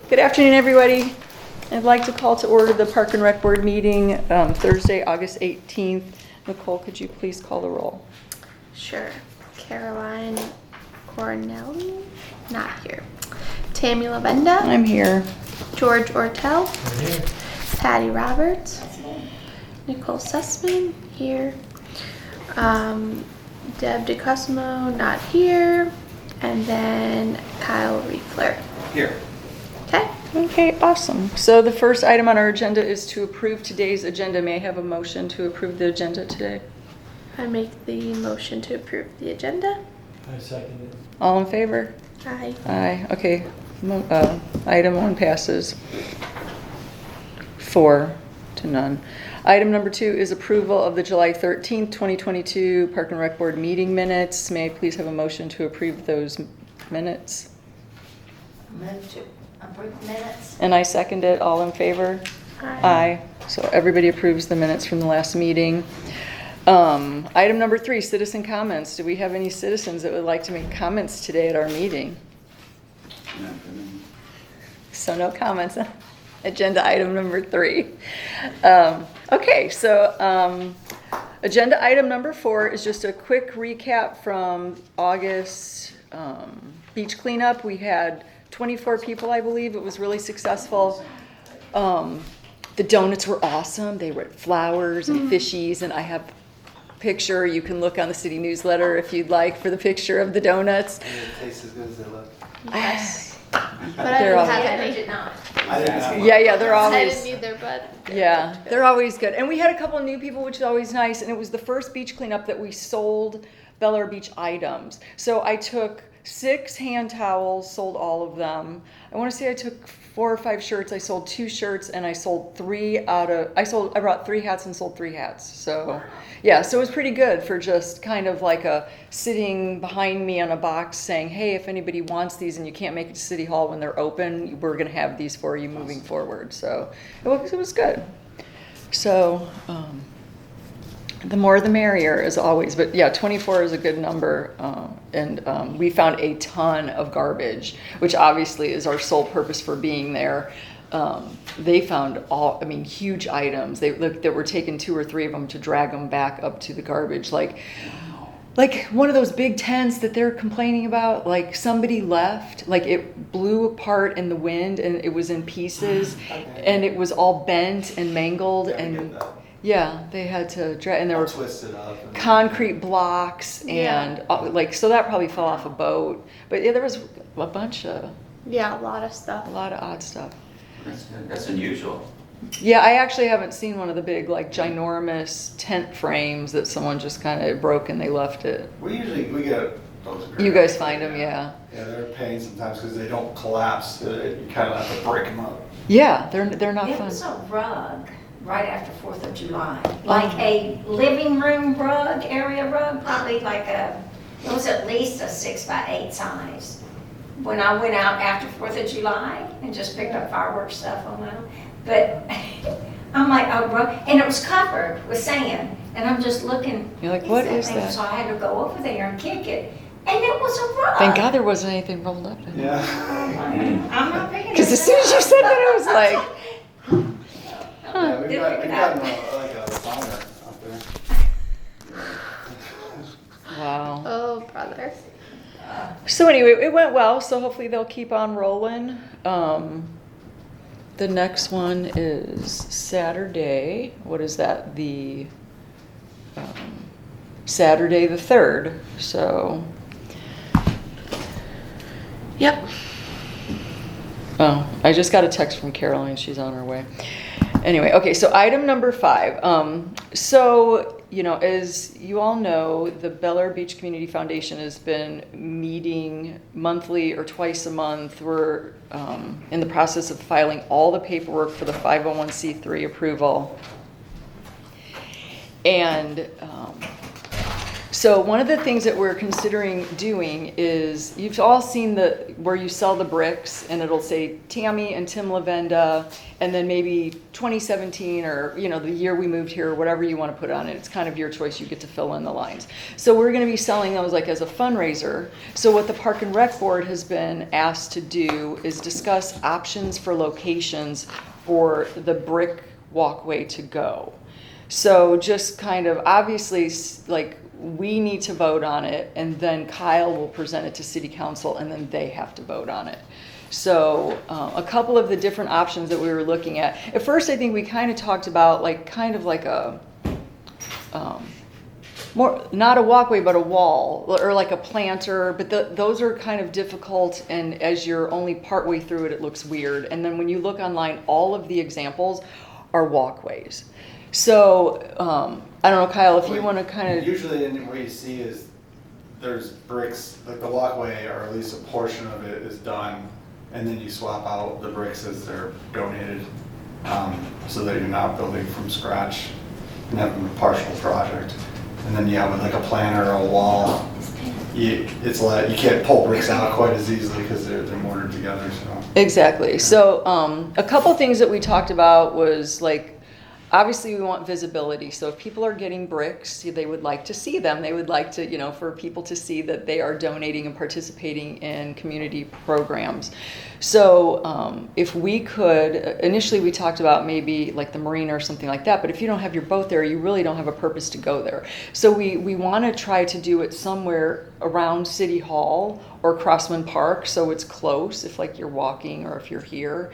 Good afternoon, everybody. I'd like to call to order the Park and Rec Board meeting Thursday, August 18th. Nicole, could you please call the roll? Sure. Caroline Cornelli, not here. Tammy Lavenda, I'm here. George Ortel, Patty Roberts, Nicole Sussman, here. Deb DeCosmo, not here. And then Kyle Riefler. Here. Okay. Okay, awesome. So the first item on our agenda is to approve today's agenda. May I have a motion to approve the agenda today? I make the motion to approve the agenda. I second it. All in favor? Aye. Aye. Okay. Item 1 passes 4-0. Item number 2 is approval of the July 13th, 2022 Park and Rec Board meeting minutes. May I please have a motion to approve those minutes? Move to approve the minutes. And I second it. All in favor? Aye. Aye. So everybody approves the minutes from the last meeting. Item number 3, citizen comments. Do we have any citizens that would like to make comments today at our meeting? So no comments on agenda item number 3. Okay, so agenda item number 4 is just a quick recap from August beach cleanup. We had 24 people, I believe. It was really successful. The donuts were awesome. They were flowers and fishies, and I have a picture. You can look on the city newsletter if you'd like for the picture of the donuts. And it tastes as good as they look. Yes. But I They're didn't all- have Yeah, any. did not. I didn't have one. Yeah, they're I always. didn't either, but Yeah, they're always good. And we had a couple of new people, which is always nice. And it was the first beach cleanup that we sold Bel Air Beach items. So I took 6 hand towels, sold all of them. I want to say I took 4 or 5 shirts. I sold 2 shirts, and I sold 3 I brought 3 hats and sold 3 hats. So yeah, so it was pretty good for just kind of like a sitting behind me on a box saying, hey, if anybody wants these and you can't make it to City Hall when they're open, we're going to have these for you moving forward. So it was good. So the more the merrier, as always. But yeah, 24 is a good number. And we found a ton of garbage, which obviously is our sole purpose for being there. They found huge items. They were taking 2 or 3 of them to drag them back up to the garbage. Like one of those big tents that they're complaining about, like somebody left, like it blew apart in the wind and it was in pieces and it was all bent and mangled and yeah, they had to drag, and there were twisted up. concrete blocks and so that probably fell off a boat. But yeah, there was a lot of stuff. lot of odd stuff. That's unusual. Yeah, I actually haven't seen one of the big, like, ginormous tent frames that someone just kind of broke and they left it. We get those. You guys find them, yeah. Yeah, they're a pain sometimes because they don't collapse. You kind of have to break them up. Yeah, they're not There fun. was a rug right after 4th of July, like a living room rug, area rug, probably it was at least a 6 by 8 size. When I went out after 4th of July and just picked up fireworks stuff on that, but I'm like, oh, bro, and it was covered with sand, and I'm just looking. You're like, what is thing? that? So I had to go over there and kick it, and it was a rug. Thank God there wasn't anything rolled up in it. Yeah. I'm not picking it. Because as soon as you said that, I was like, Yeah, we've Did got, pick we've it got up. like a diner out there. wow. Oh, brother. So anyway, it went well, so hopefully they'll keep on rolling. The next one is Saturday. What is that? The Saturday the 3rd. So, Yep. oh, I just got a text from Caroline. She's on her way. Anyway, okay, so item number 5. So, as you all know, the Bel Air Beach Community Foundation has been meeting monthly or twice a month. We're in the process of filing all the paperwork for the 501c3 approval. And so So one of the things that we're considering doing is, you've all seen where you sell the bricks and it'll say Tammy and Tim Lavenda, and then maybe 2017 or, the year we moved here, whatever you want to put on it. It's kind of your choice. You get to fill in the lines. So we're going to be selling those like as a fundraiser. So what the Park and Rec Board has been asked to do is discuss options for locations for the brick walkway to go. So just kind of, obviously, like, we need to vote on it, and then Kyle will present it to city council, and then they have to vote on it. So a couple of the different options that we were looking at first, I think we kind of talked about kind of like a more, not a walkway, but a wall, or like a planter, but those are kind of difficult, and as you're only partway through it, it looks weird. And then when you look online, all of the examples are walkways. So I don't know, Kyle, if you want to kind of... Usually what you see is there's bricks, like the walkway, or at least a portion of it is done, and then you swap out the bricks as they're donated, so that you're not building from scratch and having a partial project. And then you have like a planter or a wall. It's like you can't pull bricks out quite as easily because they're mortared together. So Exactly. So a couple things that we talked about was like, obviously we want visibility. So if people are getting bricks, they would like to see them. They would like to, for people to see that they are donating and participating in community programs. So if we could, initially we talked about maybe like the marina or something like that, but if you don't have your boat there, you really don't have a purpose to go there. So we want to try to do it somewhere around City Hall or Crossman Park, so it's close if like you're walking or if you're here.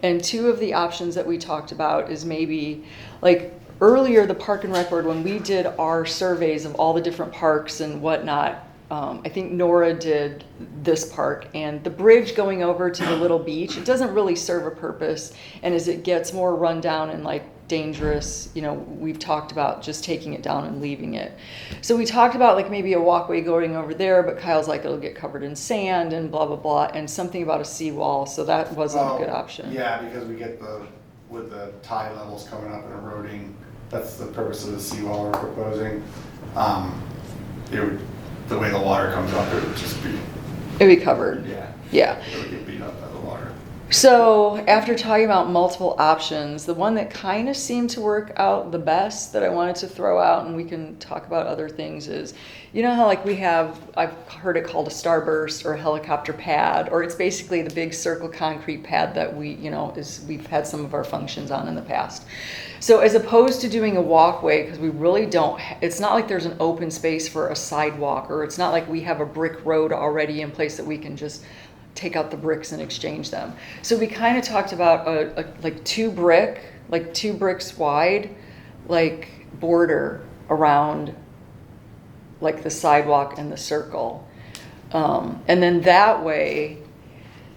And two of the options that we talked about is maybe like earlier the Park and Rec Board, when we did our surveys of all the different parks and whatnot, I think Nora did this park, and the bridge going over to the little beach, it doesn't really serve a purpose. And as it gets more run down and like dangerous, we've talked about just taking it down and leaving it. So we talked about like maybe a walkway going over there, but Kyle's like, it'll get covered in sand and blah, blah, blah, and something about a seawall. So that wasn't a good option. Yeah, because we get with the tide levels coming up and eroding, that's the purpose of the seawall we're proposing. The way the water comes up, it would just be... It'd be covered. Yeah. It would get beat up by the water. So after talking about multiple options, the one that kind of seemed to work out the best that I wanted to throw out, and we can talk about other things, is, how like I've heard it called a starburst or a helicopter pad, or it's basically the big circle concrete pad that we've had some of our functions on in the past. So as opposed to doing a walkway, because we really don't, it's not like there's an open space for a sidewalk, or it's not like we have a brick road already in place that we can just take out the bricks and exchange them. So we kind of talked about like two bricks wide, like border around like the sidewalk and the circle. And then that way,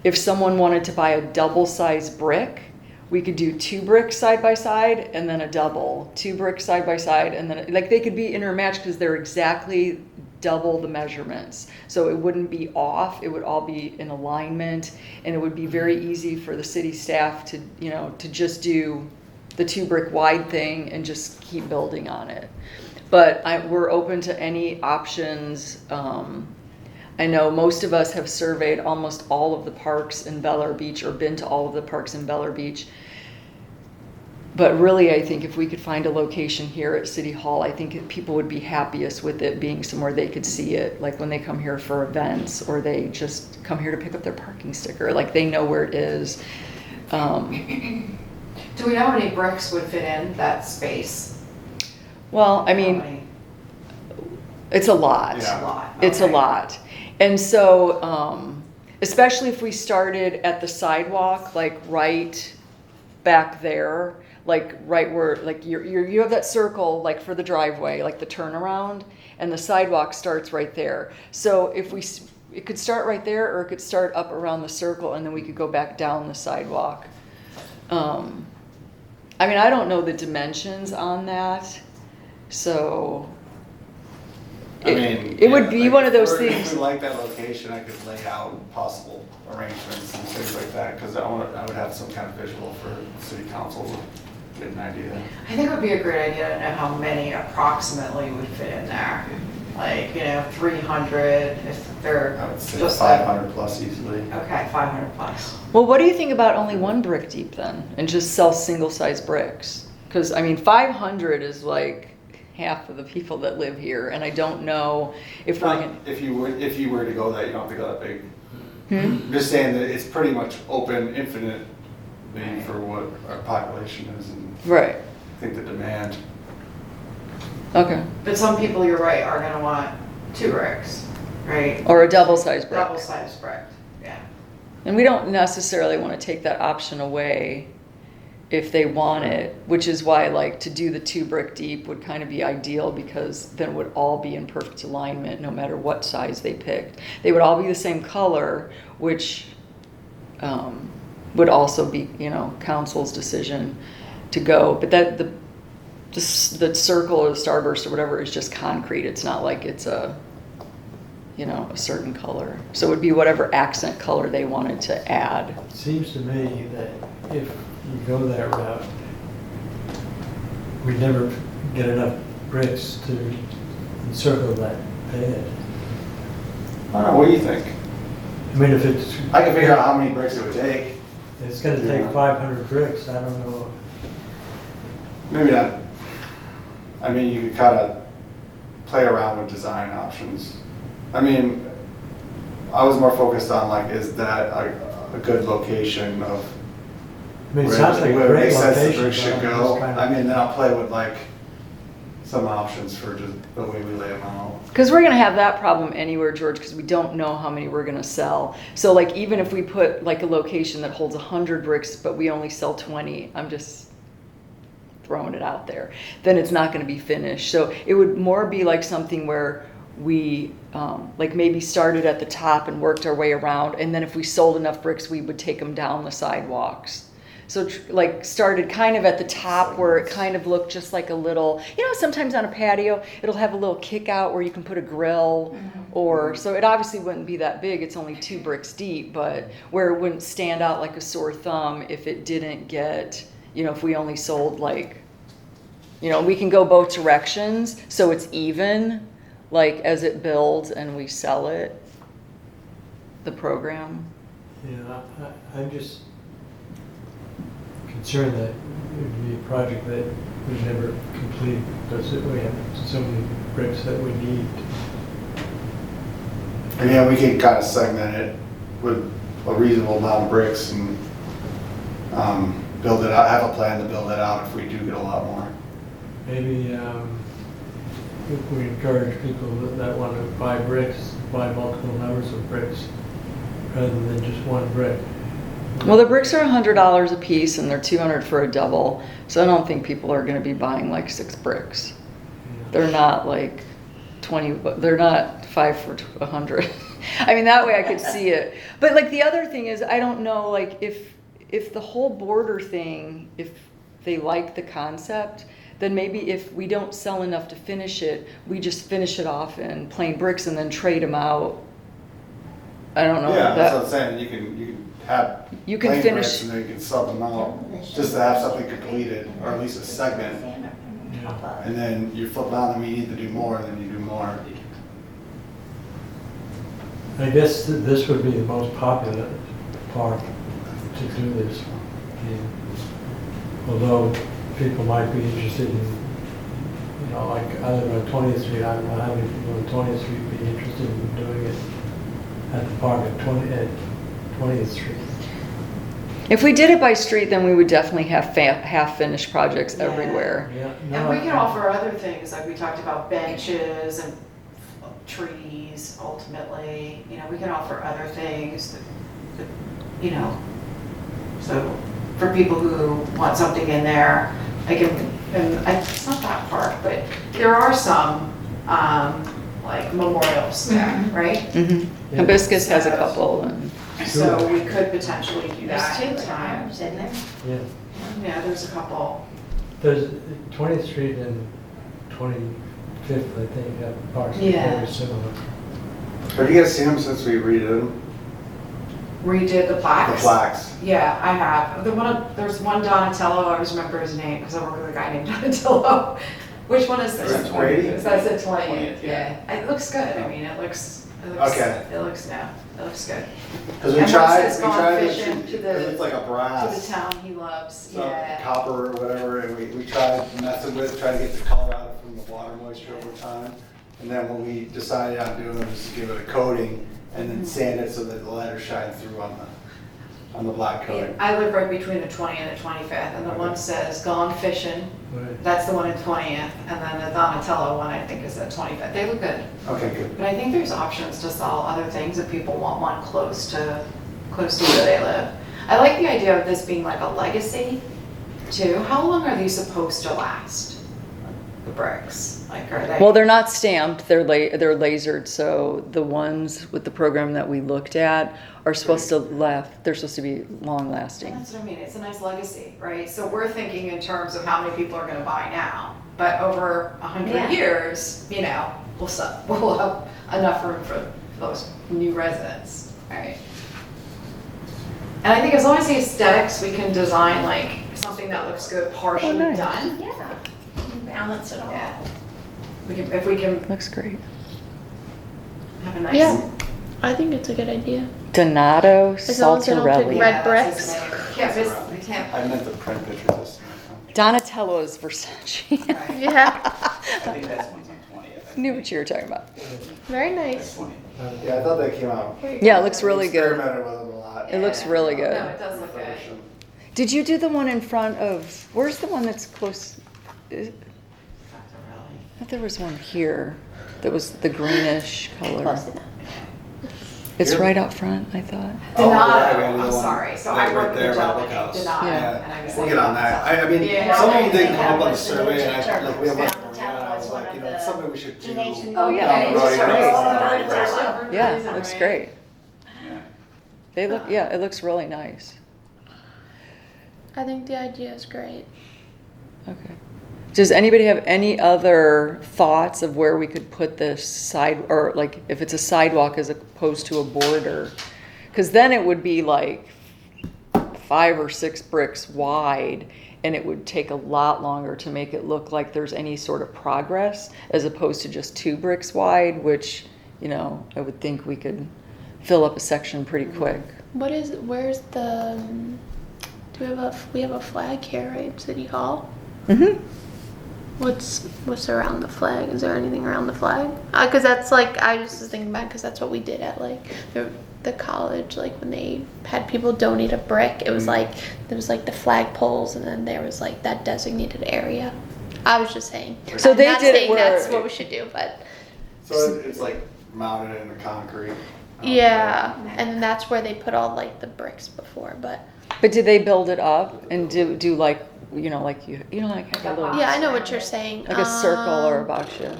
if someone wanted to buy a double-sized brick, we could do 2 bricks side by side and then a double, 2 bricks side by side, and then like they could be intermatched because they're exactly double the measurements. So it wouldn't be off, it would all be in alignment, and it would be very easy for the city staff to, to just do the 2 brick wide thing and just keep building on it. But we're open to any options. I know most of us have surveyed almost all of the parks in Bel Air Beach, or been to all of the parks in Bel Air Beach. But really, I think if we could find a location here at City Hall, I think people would be happiest with it being somewhere they could see it, like when they come here for events, or they just come here to pick up their parking sticker, like they know where it is. Do we know how many bricks would fit in that space? Well, I mean, it's a lot. It's a lot. It's a Okay. lot. And so, especially if we started at the sidewalk, like right back there, like right where, like you have that circle, like for the driveway, like the turnaround, and the sidewalk starts right there. So if it could start right there, or it could start up around the circle, and then we could go back down the sidewalk. I mean, I don't know the dimensions on that, so. It would be one of those things. If we like that location, I could lay out possible arrangements and things like that, because I would have some kind of visual for city council to get an idea. I think it would be a great idea to know how many approximately would fit in there. Like, 300 if they're I would say just 500 plus easily. Okay, 500 plus. Well, what do you think about only one brick deep then, and just sell single-size bricks? Because, I mean, 500 is like half of the people that live here, and I don't know if we're gonna. If you were to go that, you don't have to go that big. Hmm? I'm just saying that it's pretty much open, infinite, maybe for what our population is, and Right, I think the demand. okay. But some people, you're right, are gonna want 2 bricks, right? Or a double-sized brick. Double sized brick, yeah. And we don't necessarily want to take that option away if they want it, which is why like to do the 2 brick deep would kind of be ideal, because then it would all be in perfect alignment no matter what size they picked. They would all be the same color, which would also be, council's decision to go. But that the circle or the starburst or whatever is just concrete. It's not like it's a certain color. So it would be whatever accent color they wanted to add. It seems to me that if you go that route, we'd never get enough bricks to encircle that pad. I don't know, what do you think? I mean, if it's, I can figure out how many bricks it would take. it's gonna take 500 bricks, I don't know. Maybe not. I mean, you could kind of play around with design options. I mean, I was more focused on like, is that a good location of I mean, it sounds like a where it great makes sense the location. bricks should but I'm go. just kinda- I mean, then I'll play with like some options for just the way we lay them out. Because we're gonna have that problem anywhere, George, because we don't know how many we're gonna sell. So like, even if we put like a location that holds 100 bricks, but we only sell 20, I'm just throwing it out there, then it's not gonna be finished. So it would more be like something where we like maybe started at the top and worked our way around, and then if we sold enough bricks, we would take them down the sidewalks. So like started kind of at the top where it kind of looked just like a little, sometimes on a patio, it'll have a little kick out where you can put a grill, or, so it obviously wouldn't be that big, it's only 2 bricks deep, but where it wouldn't stand out like a sore thumb if it didn't get, if we only sold like, we can go both directions, so it's even, like as it builds and we sell it, the program. I'm just concerned that it would be a project that we never complete because we have so many bricks that we need. And yeah, we can kind of segment it with a reasonable amount of bricks and build it out, have a plan to build it out if we do get a lot more. Maybe if we encourage people that want to buy bricks, buy multiple numbers of bricks rather than just one brick. Well, the bricks are $100 a piece and they're $200 for a double, so I don't think people are gonna be buying like 6 bricks. They're not like 20, they're not 5 for 100. I mean, that way I could see it. But like the other thing is, I don't know, like if the whole border thing, if they like the concept, then maybe if we don't sell enough to finish it, we just finish it off in plain bricks and then trade them out. I don't know. Yeah, that's what I'm saying, you can have You can plain finish- bricks and then you can sub them out, just to have something completed, or at least a segment. And then you flip down and you need to do more, and then you do more. I guess this would be the most popular part to do this. And although people might be interested in, like I live on 20th Street, I don't know how many people on 20th Street would be interested in doing it at the park at 20th Street. If we did it by street, then we would definitely have half-finished projects everywhere. Yeah, And no, we can offer other things, like we talked about benches and trees, ultimately, we can offer other things that, so for people who want something in there, it's not that far, but there are some, like memorials there, right? Mm-hmm. Hibiscus has a couple, and So we could potentially do There's that 2 in time. times, isn't there? yeah. Yeah, there's a couple. There's 20th Street and 25th, I think, have parks that are Yeah. very similar. Have you guys seen them since we redid them? Redid the plaques. The plaques. Yeah, I have. There's one Donatello, I always remember his name because I work with a guy named Donatello. Which one is Is this? it Brady? That's the 20th, 20th, yeah. It looks good, I mean, it looks, Okay. it looks good. Because we And tried, Mark's we gone tried, fishing to the- it's like a To brass. the town he loves, some yeah. copper or whatever, and we tried messing with, trying to get the color out from the water moisture over time. And then when we decided on doing it, was to give it a coating and then sand it so that the letters shine through on the black coating. I live right between the 20th and the 25th, and the one says Gone Fishing, Right. that's the one in 20th, and then the Donatello one, I think, is at 25th. They look good. Okay, good. But I think there's options to sell other things if people want one close to where they live. I like the idea of this being like a legacy too. How long are these supposed to last? The bricks, like are they? Well, they're not stamped, they're lasered, so the ones with the program that we looked at are supposed to they're supposed to be long lasting. That's what I mean, it's a nice legacy, right? So we're thinking in terms of how many people are gonna buy now, but over 100 Yeah. years, you know, we'll have enough room for those new residents, right? And I think as long as the aesthetics, we can design like something that looks good, partially nice. done. Yeah, balance it all. Yeah. If we can Looks great. have a nice. Yeah, I think it's a good idea. Donato As long as they don't pick Saltarelli. red that's his bricks. name. Can't miss, we can't. I meant to print pictures this time. Donatello's Versace. Right. Yeah, I think that's one's on 20th. Knew what you were talking about. very That's nice. 20. Yeah, I thought they came out. Yeah, it looks really good. Experimented with them a lot. It looks really No, good. it does look good. Did you do the one in front of, where's the one that's close? I thought there was one here that was the greenish color. Close enough. It's Here? right out front, I thought. Oh, yeah, Donato, we got I'm the one sorry, so right I work with there a by the gentleman named bookhouse. Donato, Yeah. and I was We'll like. get on that. I mean, Yeah. some of them did come That up on the was the survey, and Ninja I, like, we have like, Turtles. and I was like, you know, it's something we should do. Teenage Mutant Oh, yeah. Down the road, you know, Ninja it's Turtles. not- Yeah, looks great. Yeah. They look, yeah, it looks really nice. I think the idea is great. Okay. Does anybody have any other thoughts of where we could put this side, or like if it's a sidewalk as opposed to a border? Because then it would be like 5 or 6 bricks wide, and it would take a lot longer to make it look like there's any sort of progress, as opposed to just 2 bricks wide, which, you know, I would think we could fill up a section pretty quick. Where's the, we have a flag here, right, City Hall? Mm-hmm. What's around the flag? Is there anything around the flag? Cause that's like, I just was thinking back, cause that's what we did at like the college, like when they had people donate a brick, it was like, there was like the flag poles and then there was like that designated area. I was just saying. So I'm they not did it saying where- that's what we should do, but So it's like mounted in the concrete. yeah. And then that's where they put all like the bricks before, but But did they build it up and do like, you know, like you know, like have a little, yeah, I know what you're saying. like a circle or a box shape?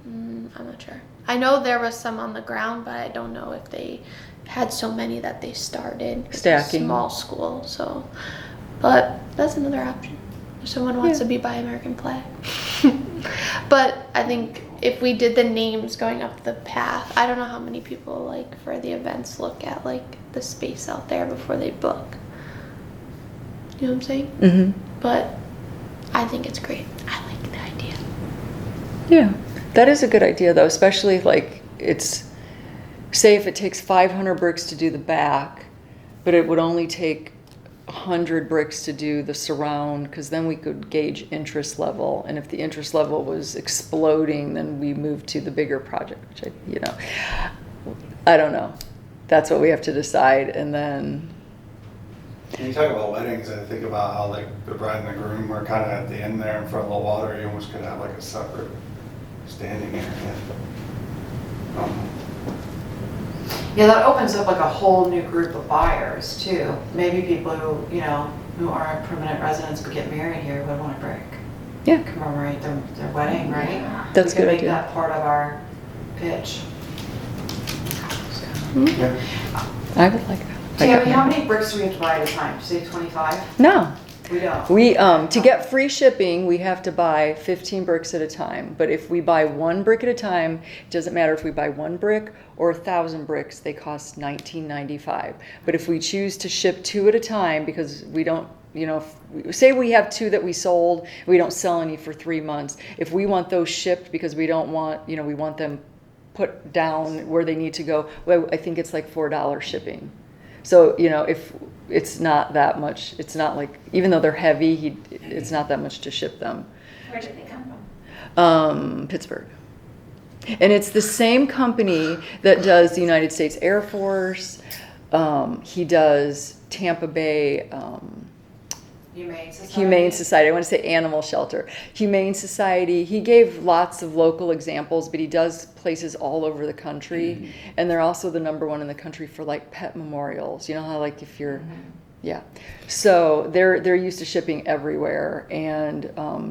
I'm not sure. I know there was some on the ground, but I don't know if they had so many that they started. It's a Stacking. small school, so. But that's another option. If someone wants Yeah. to be by American flag. But I think if we did the names going up the path, I don't know how many people like for the events look at like the space out there before they book. You know what I'm saying? Mm-hmm. But I think it's great. I like the idea. Yeah, that is a good idea though, especially if like it's, say if it takes 500 bricks to do the back, but it would only take 100 bricks to do the surround, because then we could gauge interest level, and if the interest level was exploding, then we move to the bigger project, which I don't know. That's what we have to decide, and then, When you talk about weddings, I think about how like the bride and the groom are kind of at the end there in front of the water. You almost could have like a separate standing area. Yeah, that opens up like a whole new group of buyers too. Maybe people who, you know, who aren't permanent residents but get married here would want a brick. yeah, Commemorate their wedding, right? that's a We could good make idea. that part of our pitch. Yeah. I would like that. Tammy, how many bricks do we have to buy at a time? Did you say 25? No, We don't. we, to get free shipping, we have to buy 15 bricks at a time. But if we buy 1 brick at a time, it doesn't matter if we buy 1 brick or 1,000 bricks, they cost $19.95. But if we choose to ship 2 at a time, because we don't you know, say we have 2 that we sold, we don't sell any for 3 months. If we want those shipped because we don't want, you know, we want them put down where they need to go, well, I think it's like $4 shipping. So, you know, if it's not that much, it's not like, even though they're heavy, it's not that much to ship them. Where did they come from? Pittsburgh. And it's the same company that does the United States Air Force. He does Tampa Bay Humane Society. I want to say Animal Shelter. Humane Society. He gave lots of local examples, but he does places all over the country. And they're also the #1 in the country for like pet memorials. You know how like if you're, yeah. So they're used to shipping everywhere, and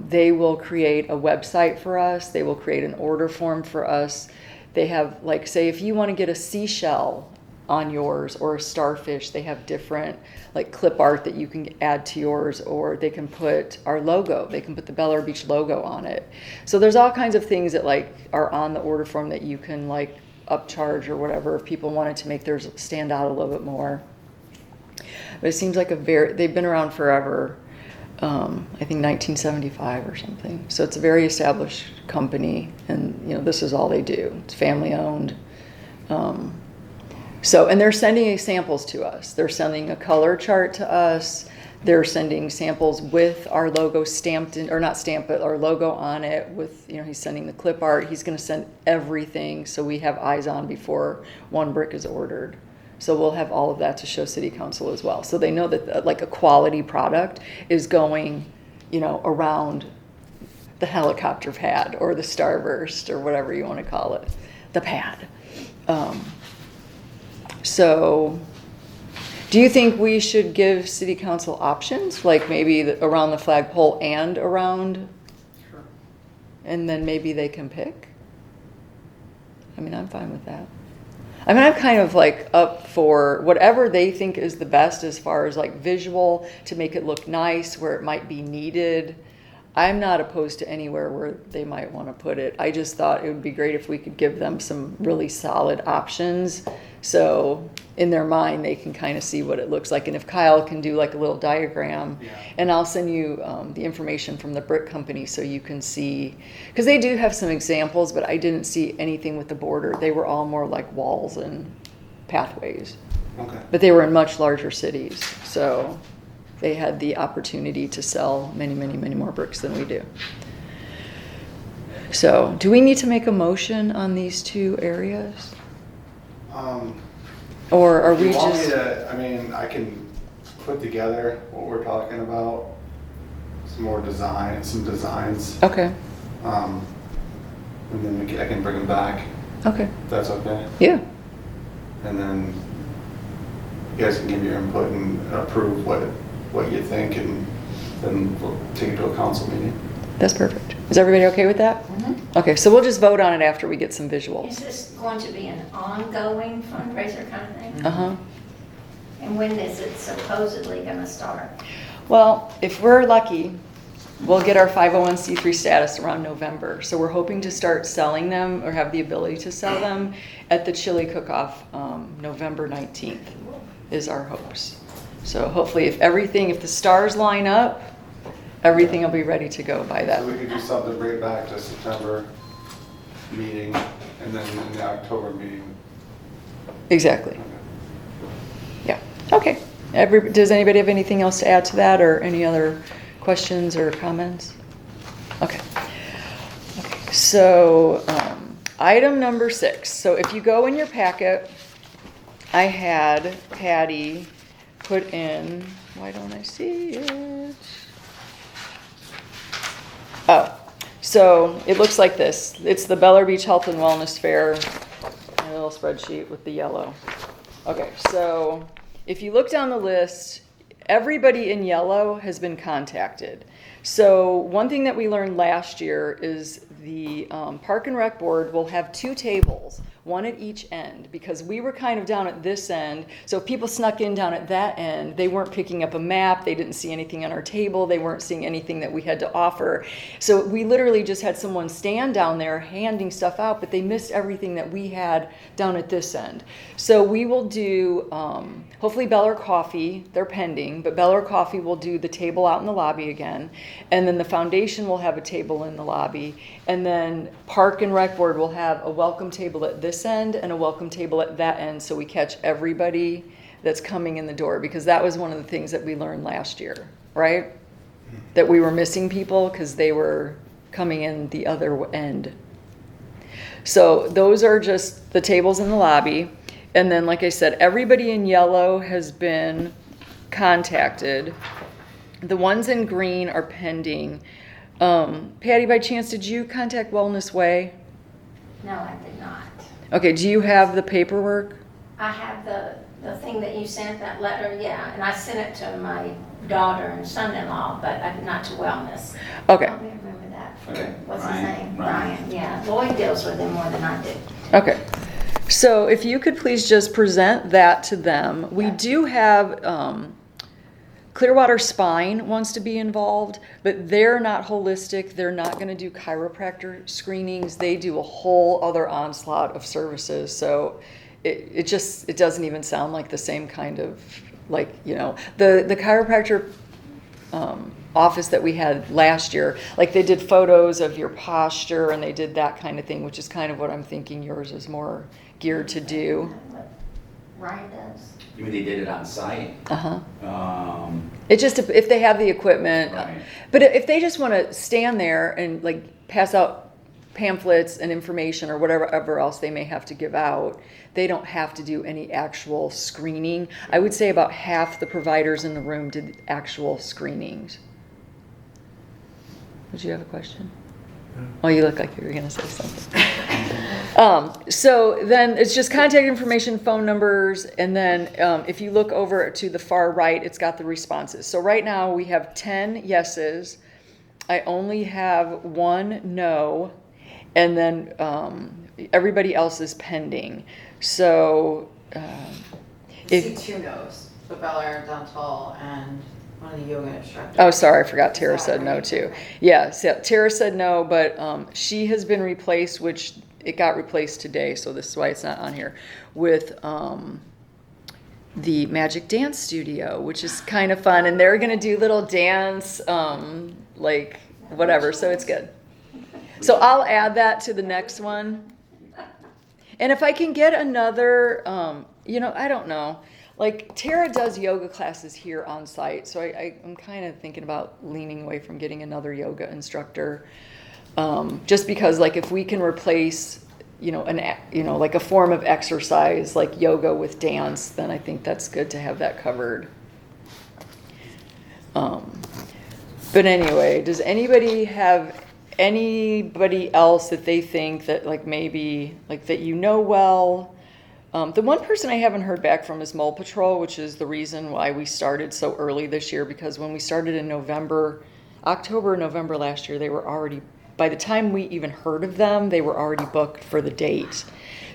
they will create a website for us. They will create an order form for us. They have like, say if you want to get a seashell on yours or a starfish, they have different like clip art that you can add to yours, or they can put our logo, they can put the Bel Air Beach logo on it. So there's all kinds of things that like are on the order form that you can like upcharge or whatever if people wanted to make theirs stand out a little bit more. But it seems like they've been around forever. I think 1975 or something. So it's a very established company, and you know, this is all they do. It's family owned. So, and they're sending samples to us. They're sending a color chart to us. They're sending samples with our logo stamped in, or not stamped, but our logo on it with, you know, he's sending the clip art. He's going to send everything so we have eyes on before one brick is ordered. So we'll have all of that to show City Council as well. So they know that like a quality product is going, you know, around the helicopter pad or the Starburst or whatever you want to call it, the pad. So do you think we should give City Council options, like maybe around the flagpole and around? Sure. And then maybe they can pick? I mean, I'm fine with that. I mean, I'm kind of like up for whatever they think is the best as far as like visual to make it look nice, where it might be needed. I'm not opposed to anywhere where they might want to put it. I just thought it would be great if we could give them some really solid options. So in their mind, they can kind of see what it looks like. And if Kyle can do like a little diagram, Yeah. and I'll send you the information from the brick company so you can see, because they do have some examples, but I didn't see anything with the border. They were all more like walls and pathways, Okay. but they were in much larger cities. So they had the opportunity to sell many, many, many more bricks than we do. So do we need to make a motion on these 2 areas? Or are we You want me just, to, I mean, I can put together what we're talking about, some designs, okay, and then I can bring them back, okay, if that's okay. yeah, And then you guys can give your input and approve what you think, and then we'll take it to a council meeting. that's perfect. Is everybody okay with that? Okay, so we'll just vote on it after we get some Is visuals. this going to be an ongoing fundraiser kind of thing? Uh-huh. And when is it supposedly gonna start? Well, if we're lucky, we'll get our 501c3 status around November. So we're hoping to start selling them or have the ability to sell them at the chili cook-off, November 19th is our hopes. So hopefully if the stars line up, everything will be ready to go by So that. we could do something right back to September meeting, and then in the October meeting. Exactly. Okay. Yeah, okay. Does anybody have anything else to add to that, or any other questions or comments? Okay. Okay. So, item number 6. So if you go in your packet, I had Patty put in, why don't I see it? Oh, so it looks like this. It's the Bel Air Beach Health and Wellness Fair, a little spreadsheet with the yellow. Okay, so if you look down the list, everybody in yellow has been contacted. So one thing that we learned last year is the Park and Rec Board will have 2 tables, one at each end, because we were kind of down at this end. So if people snuck in down at that end, they weren't picking up a map, they didn't see anything on our table, they weren't seeing anything that we had to offer. So we literally just had someone stand down there handing stuff out, but they missed everything that we had down at this end. So we will do, hopefully Bell or Coffee, they're pending, but Bell or Coffee will do the table out in the lobby again. And then the foundation will have a table in the lobby. And then Park and Rec Board will have a welcome table at this end and a welcome table at that end, so we catch everybody that's coming in the door, because that was one of the things that we learned last year, right? That we were missing people because they were coming in the other end. So those are just the tables in the lobby. And then, like I said, everybody in yellow has been contacted. The ones in green are pending. Patty, by chance, did you contact Wellness Way? No, I did not. Okay, do you have the paperwork? I have the thing that you sent, that letter, yeah, and I sent it to my daughter and son-in-law, but not to Wellness. Okay, Let me remember that. Okay, What's his Ryan, name? Ryan. Ryan, yeah. Lloyd deals with him more than I do. okay. So if you could please just present that to them. We do have, Clearwater Spine wants to be involved, but they're not holistic. They're not going to do chiropractor screenings. They do a whole other onslaught of services. So it doesn't even sound like the same kind of, like, the chiropractor office that we had last year, like they did photos of your posture and they did that kind of thing, which is kind of what I'm thinking yours is more geared to do. What Ryan does. You mean they did it on site? Uh-huh. It just, if they have the equipment, Right. but if they just want to stand there and like pass out pamphlets and information or whatever else they may have to give out, they don't have to do any actual screening. I would say about half the providers in the room did actual screenings. Did you have a question? Oh, you look like you were going to say something. So then it's just contact information, phone numbers, and then if you look over to the far right, it's got the responses. So right now we have 10 yeses. I only have 1 no, and then everybody else is pending. So I if... see 2 no's, the Bel Air Dental and one of the yoga instructors. Oh, sorry, I forgot Tara Is that said no right? too. Yeah, so Tara said no, but she has been replaced, which it got replaced today, so this is why it's not on here, with the Magic Dance Studio, which is kind of fun, and they're gonna do little dance, like whatever, so it's good. So I'll add that to the next one. And if I can get another, I don't know. Like Tara does yoga classes here on site, so I'm kind of thinking about leaning away from getting another yoga instructor, just because like if we can replace, like a form of exercise like yoga with dance, then I think that's good to have that covered. But anyway, does anybody have anybody else that they think that like maybe like that well? The one person I haven't heard back from is Mole Patrol, which is the reason why we started so early this year, because when we started in October, November last year, they were already, by the time we even heard of them, they were already booked for the date.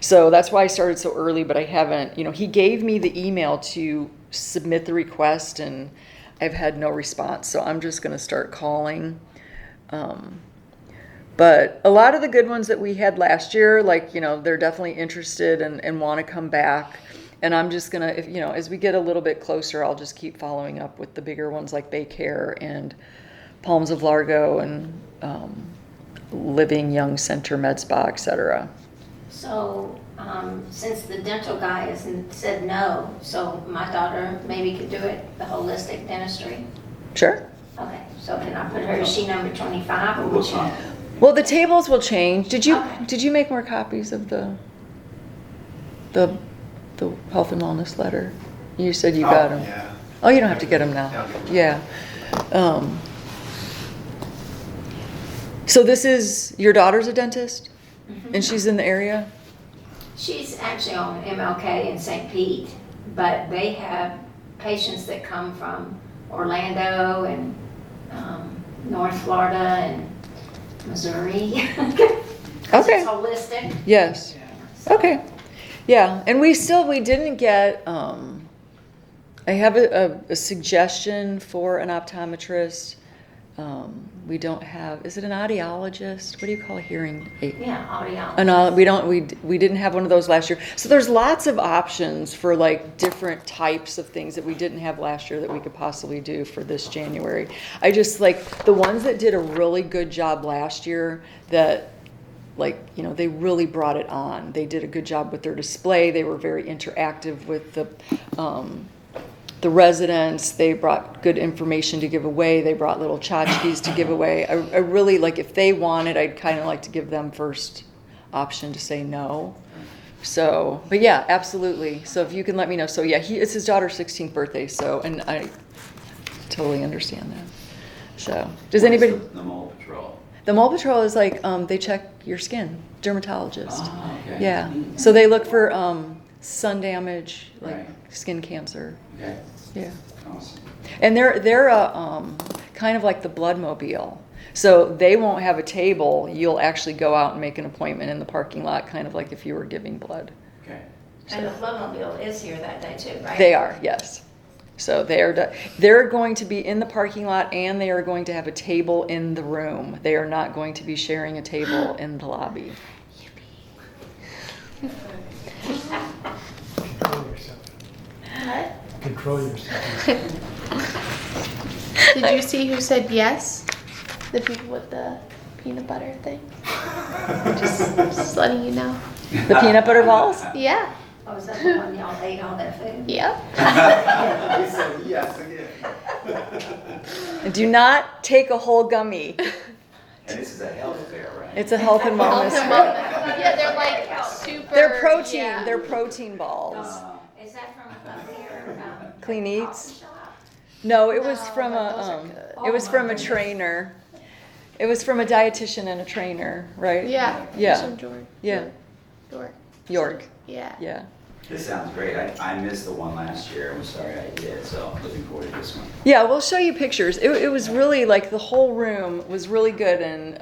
So that's why I started so early, but I haven't, he gave me the email to submit the request and I've had no response. So I'm just going to start calling. But a lot of the good ones that we had last year, like, they're definitely interested and want to come back. And I'm just going to, as we get a little bit closer, I'll just keep following up with the bigger ones like Baycare and Palms of Largo and Living Young Center, Med Spa, etc. So, since the dental guy has said no, so my daughter maybe could do it, the holistic dentistry. Sure. Okay, so can I put her, is she number 25 or would she? Well, the tables will change. Did you Okay. make more copies of the health and wellness letter? You said you got them. Yeah. Oh, you don't have to get them now. Yeah. So this is, your daughter's a dentist? And she's in the area? She's actually on MLK in St. Pete, but they have patients that come from Orlando and North Florida and Missouri. 'Cause Okay. it's holistic. Yes. So- Okay. Yeah, and we didn't get, I have a suggestion for an optometrist. We don't have, is it an audiologist? What do you call a hearing aid? Yeah, audiology. We didn't have one of those last year. So there's lots of options for like different types of things that we didn't have last year that we could possibly do for this January. I just like the ones that did a really good job last year that like, you know, they really brought it on. They did a good job with their display. They were very interactive with the residents. They brought good information to give away. They brought little tchotchkes to give away. I really like, if they wanted, I'd kind of like to give them first option to say no. So, but yeah, absolutely. So if you can let me know. So yeah, it's his daughter's 16th birthday. So, and I totally understand that. So does anybody, The mole patrol. the mole patrol is like, they check your skin, dermatologist. Oh, okay. Yeah. So they look for, sun damage, like Right. skin cancer. Okay, Yeah. awesome. And they're kind of like the Bloodmobile. So they won't have a table. You'll actually go out and make an appointment in the parking lot, kind of like if you were giving blood. Okay. And the Bloodmobile is here that day too, right? They are, yes. So they're going to be in the parking lot, and they are going to have a table in the room. They are not going to be sharing a table in the lobby. Control yourself. What? Control yourself. Did you see who said yes? The people with the peanut butter thing. Just letting you know. The peanut butter balls? Yeah. Oh, is that the one y'all ate all that food? Yep. He said yes again. And do not take a whole gummy. And this is a health fair, right? It's a health and wellness fair. Yeah, they're like super. They're protein. yeah. They're protein balls. Is that from up here? Clean coffee Eats? shop? No, it was No, from but those are a good. it was Oh, from my a goodness. trainer. It was from a dietitian and a trainer, right? Yeah. Yeah. From George. Yeah. York. York. Yeah. Yeah. This sounds great. I missed the one last year. I'm sorry I did, so looking forward to this one. Yeah, we'll show you pictures. It was really like the whole room was really good, and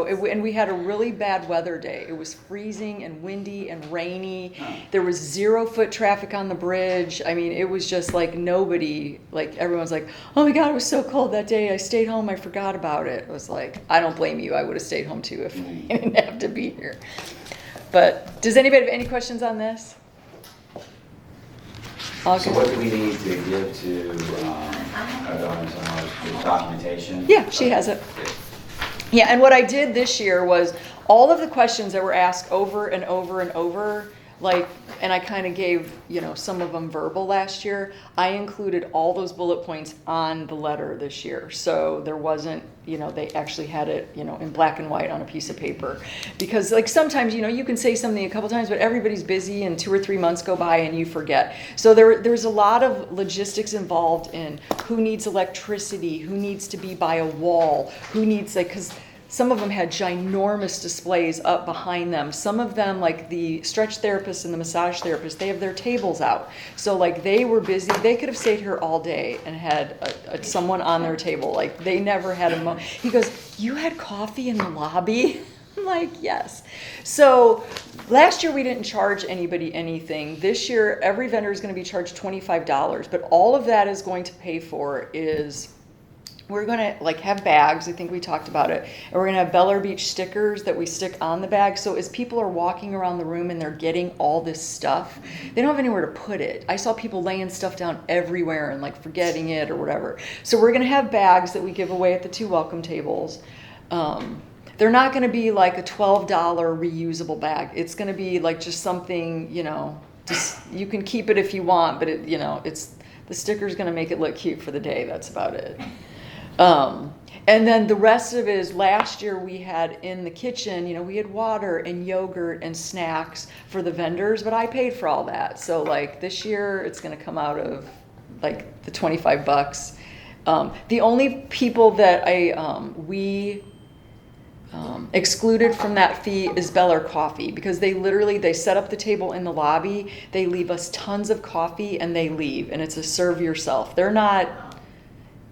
and we had a really bad weather day. It was freezing and windy and rainy. There was 0 foot traffic on the bridge. I mean, it was just like nobody, like everyone's like, oh my God, it was so cold that day. I stayed home. I forgot about it. It was like, I don't blame you. I would have stayed home too if I didn't have to be here. But does anybody have any questions on this? All So good? what do we need to give to our daughters the documentation? Yeah, she has it. Good. Yeah, and what I did this year was all of the questions that were asked over and over and over, like, and I kind of gave, you know, some of them verbal last year. I included all those bullet points on the letter this year. So there wasn't, you know, they actually had it, you know, in black and white on a piece of paper. Because like sometimes, you know, you can say something a couple times, but everybody's busy and 2 or 3 months go by and you forget. So there's a lot of logistics involved in who needs electricity, who needs to be by a wall, who needs, like, because some of them had ginormous displays up behind them. Some of them, like the stretch therapists and the massage therapists, they have their tables out. So like they were busy. They could have stayed here all day and had someone on their table. Like they never had a moment. He goes, you had coffee in the lobby? I'm like, yes. So last year we didn't charge anybody anything. This year, every vendor is going to be charged $25. But all of that is going to pay for is we're going to like have bags. I think we talked about it. And we're going to have Bel Air Beach stickers that we stick on the bag. So as people are walking around the room and they're getting all this stuff, they don't have anywhere to put it. I saw people laying stuff down everywhere and like forgetting it or whatever. So we're going to have bags that we give away at the 2 welcome tables. They're not going to be like a $12 reusable bag. It's going to be like just something, you know, just, you can keep it if you want, but it, you know, it's, the sticker's going to make it look cute for the day. That's about it. And then the rest of it is last year we had in the kitchen, you know, we had water and yogurt and snacks for the vendors, but I paid for all that. So like this year it's going to come out of like the $25. The only people that we excluded from that fee is Bel Air Coffee, because they set up the table in the lobby, they leave us tons of coffee and they leave, and it's a serve yourself. They're not,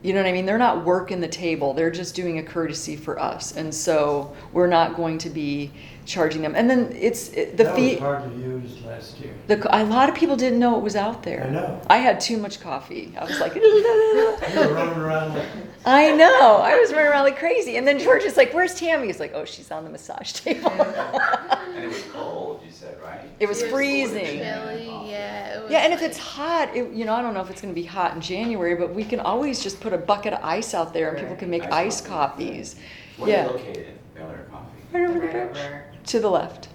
you know what I mean? They're not working the table. They're just doing a courtesy for us. And so we're not going to be charging them. And then the That was fee, hard to use last year. a lot of people didn't know it was out there. I know. I had too much coffee. I was like, You were running around like, I know. I was running around like crazy. And then George is like, where's Tammy? He's like, oh, she's on the massage table. And it was cold, you said, right? It was It was freezing. Chilly, yeah. It was Yeah, and if like- it's hot, I don't know if it's going to be hot in January, but we can always just put a bucket of ice out there and people can make Ice iced coffee. coffees. Where are Yeah. they located? Bel Air Coffee? Right over the Right bridge. over. To the left.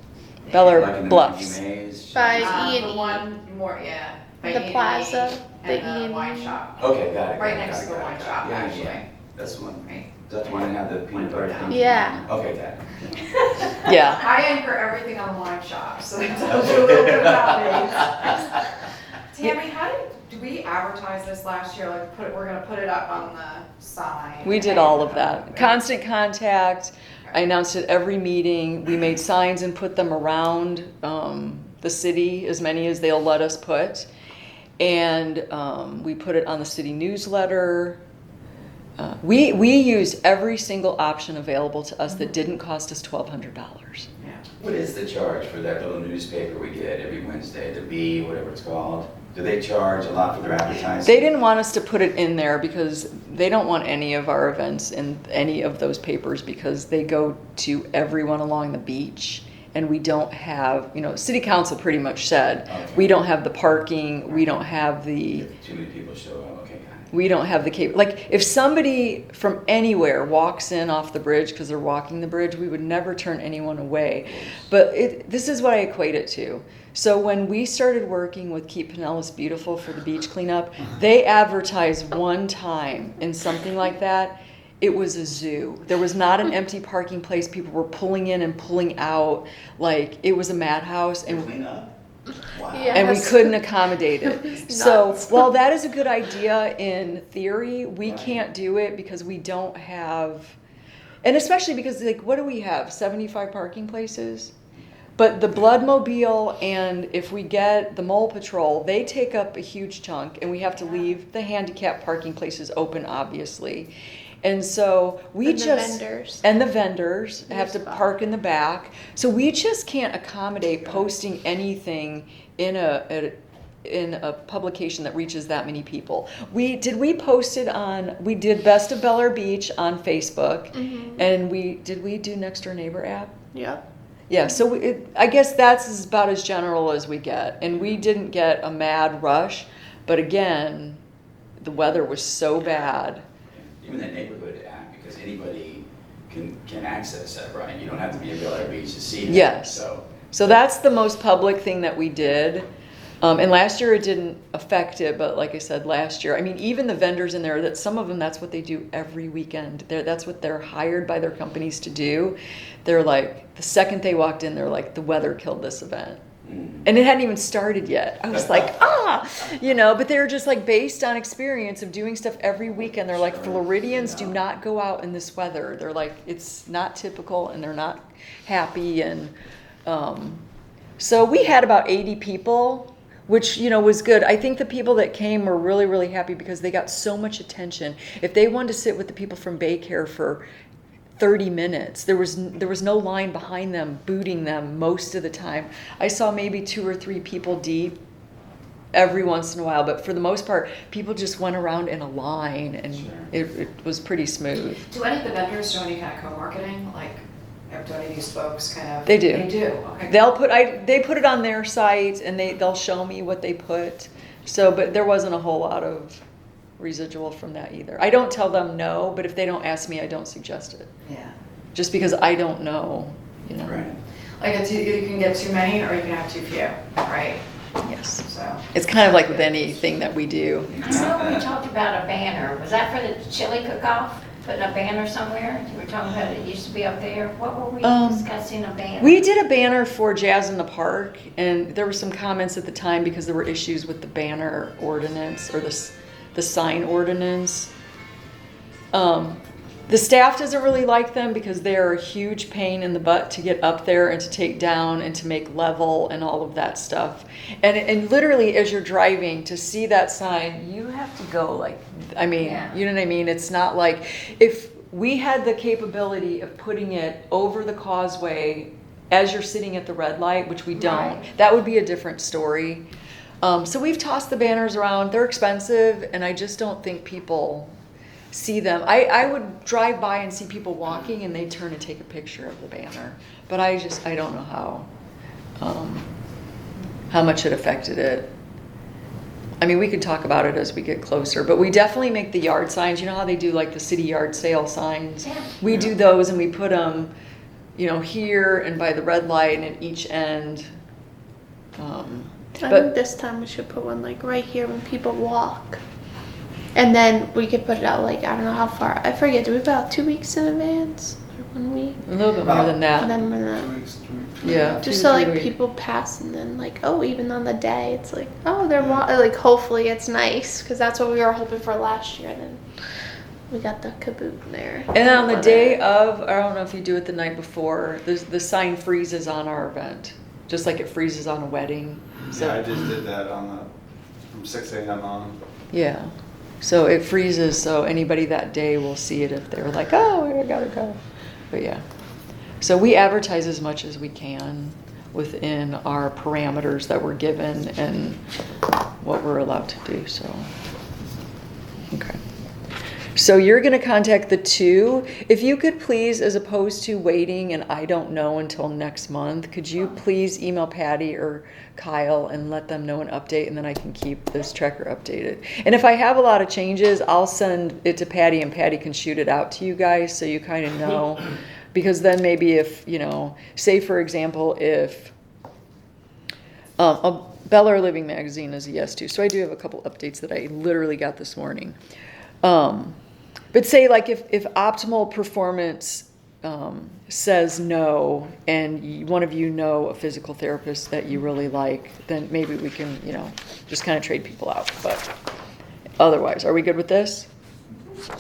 Bel Air Like in the Bluffs. Mickey Maze? By The E&E. one more, yeah. by The E&E plaza, the And the E&E. wine shop. Okay, got it. Right got it, next to got the it, wine got it. shop, Yeah, actually. yeah. That's the one. Right. Is that the one that had the peanut butter thing? Yeah. Okay, got it. Yeah. I anchor everything on the wine shop, so that tells you a little bit about me. Tammy, how do we advertise this last year? Like, we're gonna put it up on the sign. We did all of that. Constant contact. I announced it every meeting. We made signs and put them around the city, as many as they'll let us put. And we put it on the city newsletter. We used every single option available to us that didn't cost us $1,200. Yeah. What is the charge for that little newspaper we get every Wednesday, the Bee, whatever it's called? Do they charge a lot for their advertising? They didn't want us to put it in there because they don't want any of our events in any of those papers because they go to everyone along the beach. And we don't have, city council pretty much said, Okay. we don't have the parking, we don't have the, If too many people show up, okay, got it. we don't have the like, if somebody from anywhere walks in off the bridge because they're walking the bridge, we would never turn anyone away. But this is what I equate it to. So when we started working with Keep Pinellas Beautiful for the beach cleanup, they advertised one time in something like that. It was a zoo. There was not an empty parking place. People were pulling in and pulling out. Like, it was a madhouse. To clean up? Wow. Yeah. And we Yes. couldn't accommodate it. It's So nuts. while that is a good idea in theory, we can't do it because we don't have, and especially because, like, what do we have? 75 parking places? But the Bloodmobile and if we get the Mole Patrol, they take up a huge chunk and we have to leave the handicap parking places open, obviously. And so we And the just vendors. and the vendors have to spot. park in the back. So we just can't accommodate posting anything in a publication that reaches that many people. We post it on, we did Best of Bel Air Beach on Facebook, and did we do Next Door Neighbor app? Yep. Yeah, so I guess that's about as general as we get, and we didn't get a mad rush, but again, the weather was so bad. Even the neighborhood app, because anybody can access that, right? You don't have to be in Bel Air Beach to see it. Yes. So that's the most public thing that we did. And last year it didn't affect it, but like I said, last year, I mean, even the vendors in there, that some of them, that's what they do every weekend. That's what they're hired by their companies to do. They're like, the second they walked in, they're like, the weather killed this event. And it hadn't even started yet. I was like, but they're just like based on experience of doing stuff every weekend. They're like, Floridians do not go out in this weather. They're like, it's not typical and they're not happy. And so we had about 80 people, which, was good. I think the people that came were really, really happy because they got so much attention. If they wanted to sit with the people from Baycare for 30 minutes. There was no line behind them booting them most of the time. I saw maybe 2 or 3 people deep every once in a while, but for the most part, people just went around in a line, and it was pretty smooth. Do any of the vendors do any kind of co-marketing? Like, do any of these folks kind of? They do. They do, okay. They put it on their site, and they'll show me what they put. So, but there wasn't a whole lot of residual from that either. I don't tell them no, but if they don't ask me, I don't suggest it. Yeah. Just because I don't know, Right. Like, you can get too many or you can have too few, right? Yes. So. It's kind of like with anything that we do. I know we talked about a banner. Was that for the chili cook-off? Putting a banner somewhere? You were talking about it used to be up there. What were we discussing, a banner? We did a banner for Jazz in the Park, and there were some comments at the time because there were issues with the banner ordinance or the sign ordinance. The staff doesn't really like them because they're a huge pain in the butt to get up there and to take down and to make level and all of that stuff. And literally as you're driving to see that sign, you have to go like, I mean, Yeah. you know what I mean? It's not like, if we had the capability of putting it over the causeway as you're sitting at the red light, which we don't, Right. that would be a different story. So we've tossed the banners around. They're expensive, and I just don't think people see them. I would drive by and see people walking, and they'd turn and take a picture of the banner. But I don't know how much it affected it. I mean, we could talk about it as we get closer, but we definitely make the yard signs. You know how they do like the city yard sale signs? Yeah. We do those, and we put them, here and by the red light and at each end. I But- think this time we should put one like right here when people walk. And then we could put it out like, I don't know how far. I forget. Do we put out 2 weeks in advance? Or 1 week? A little bit more than And that. then we're 2 gonna, weeks, 2 weeks. Yeah. just 2 so to 3 like weeks. people pass and then like, oh, even on the day, it's like, oh, they're like, hopefully it's nice. Because that's what we were hoping for last year. And then we got the kaboot there. And on the Weather. day of, I don't know if you do it the night before, the sign freezes on our event, just like it freezes on a wedding. So, Yeah, I just did that from 6 a.m. on. yeah. So it freezes, so anybody that day will see it if they're like, oh, I gotta go. But yeah. So we advertise as much as we can within our parameters that we're given and what we're allowed to do, so. Okay. So you're gonna contact the two. If you could please, as opposed to waiting and I don't know until next month, could you please email Patty or Kyle and let them know an update, and then I can keep this tracker updated. And if I have a lot of changes, I'll send it to Patty and Patty can shoot it out to you guys so you kind of know. Because then maybe if, say for example, if Bel Air Living Magazine is a yes to, so I do have a couple updates that I literally got this morning. But say like if Optimal Performance says no, and one of you know a physical therapist that you really like, then maybe we can, just kind of trade people out. But otherwise, are we good with this?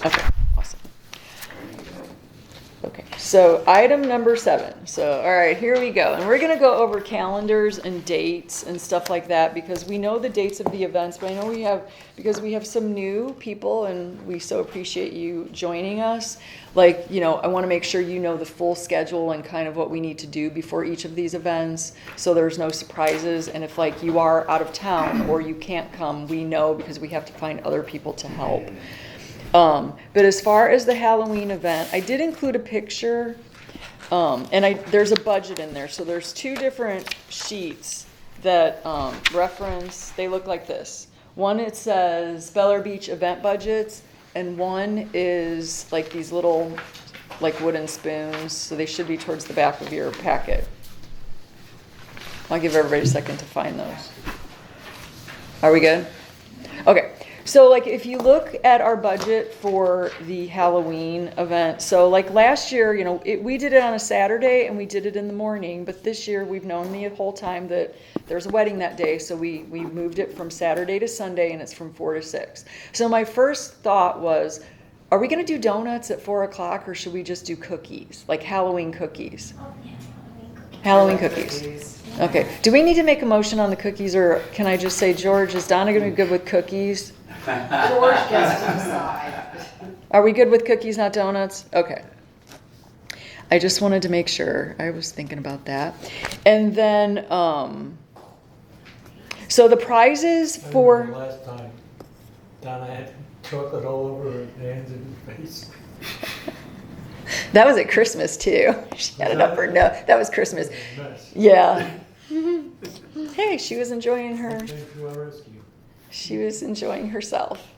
Okay, awesome. Okay, so item number 7. So, all right, here we go. And we're going to go over calendars and dates and stuff like that because we know the dates of the events, but I know because we have some new people and we so appreciate you joining us. Like, I want to make sure you know the full schedule and kind of what we need to do before each of these events so there's no surprises. And if like you are out of town or you can't come, we know because we have to find other people to help. But as far as the Halloween event, I did include a picture, and there's a budget in there. So there's 2 different sheets that reference, they look like this. One, it says Bel Air Beach event budgets, and one is like these little like wooden spoons. So they should be towards the back of your packet. I'll give everybody a second to find those. Are we good? Okay. So like if you look at our budget for the Halloween event, so like last year, we did it on a Saturday and we did it in the morning, but this year we've known the whole time that there's a wedding that day, so we moved it from Saturday to Sunday and it's from 4 to 6. So my first thought was, are we gonna do donuts at 4 o'clock or should we just do cookies, like Halloween cookies? Oh, yeah, Halloween cookies. Okay, do we need to make a motion on the cookies or can I just say, George, is Donna gonna be good with cookies? George gets to decide. Are we good with cookies, not donuts? Okay. I just wanted to make sure. I was thinking about that. And then, so the prizes I remember for, the last time Donna had chocolate all over her hands and her face. that was at Christmas too. She had it up her nose. That was Christmas. It was a mess. Yeah. Hey, she was enjoying her. Came to our rescue. She was enjoying herself.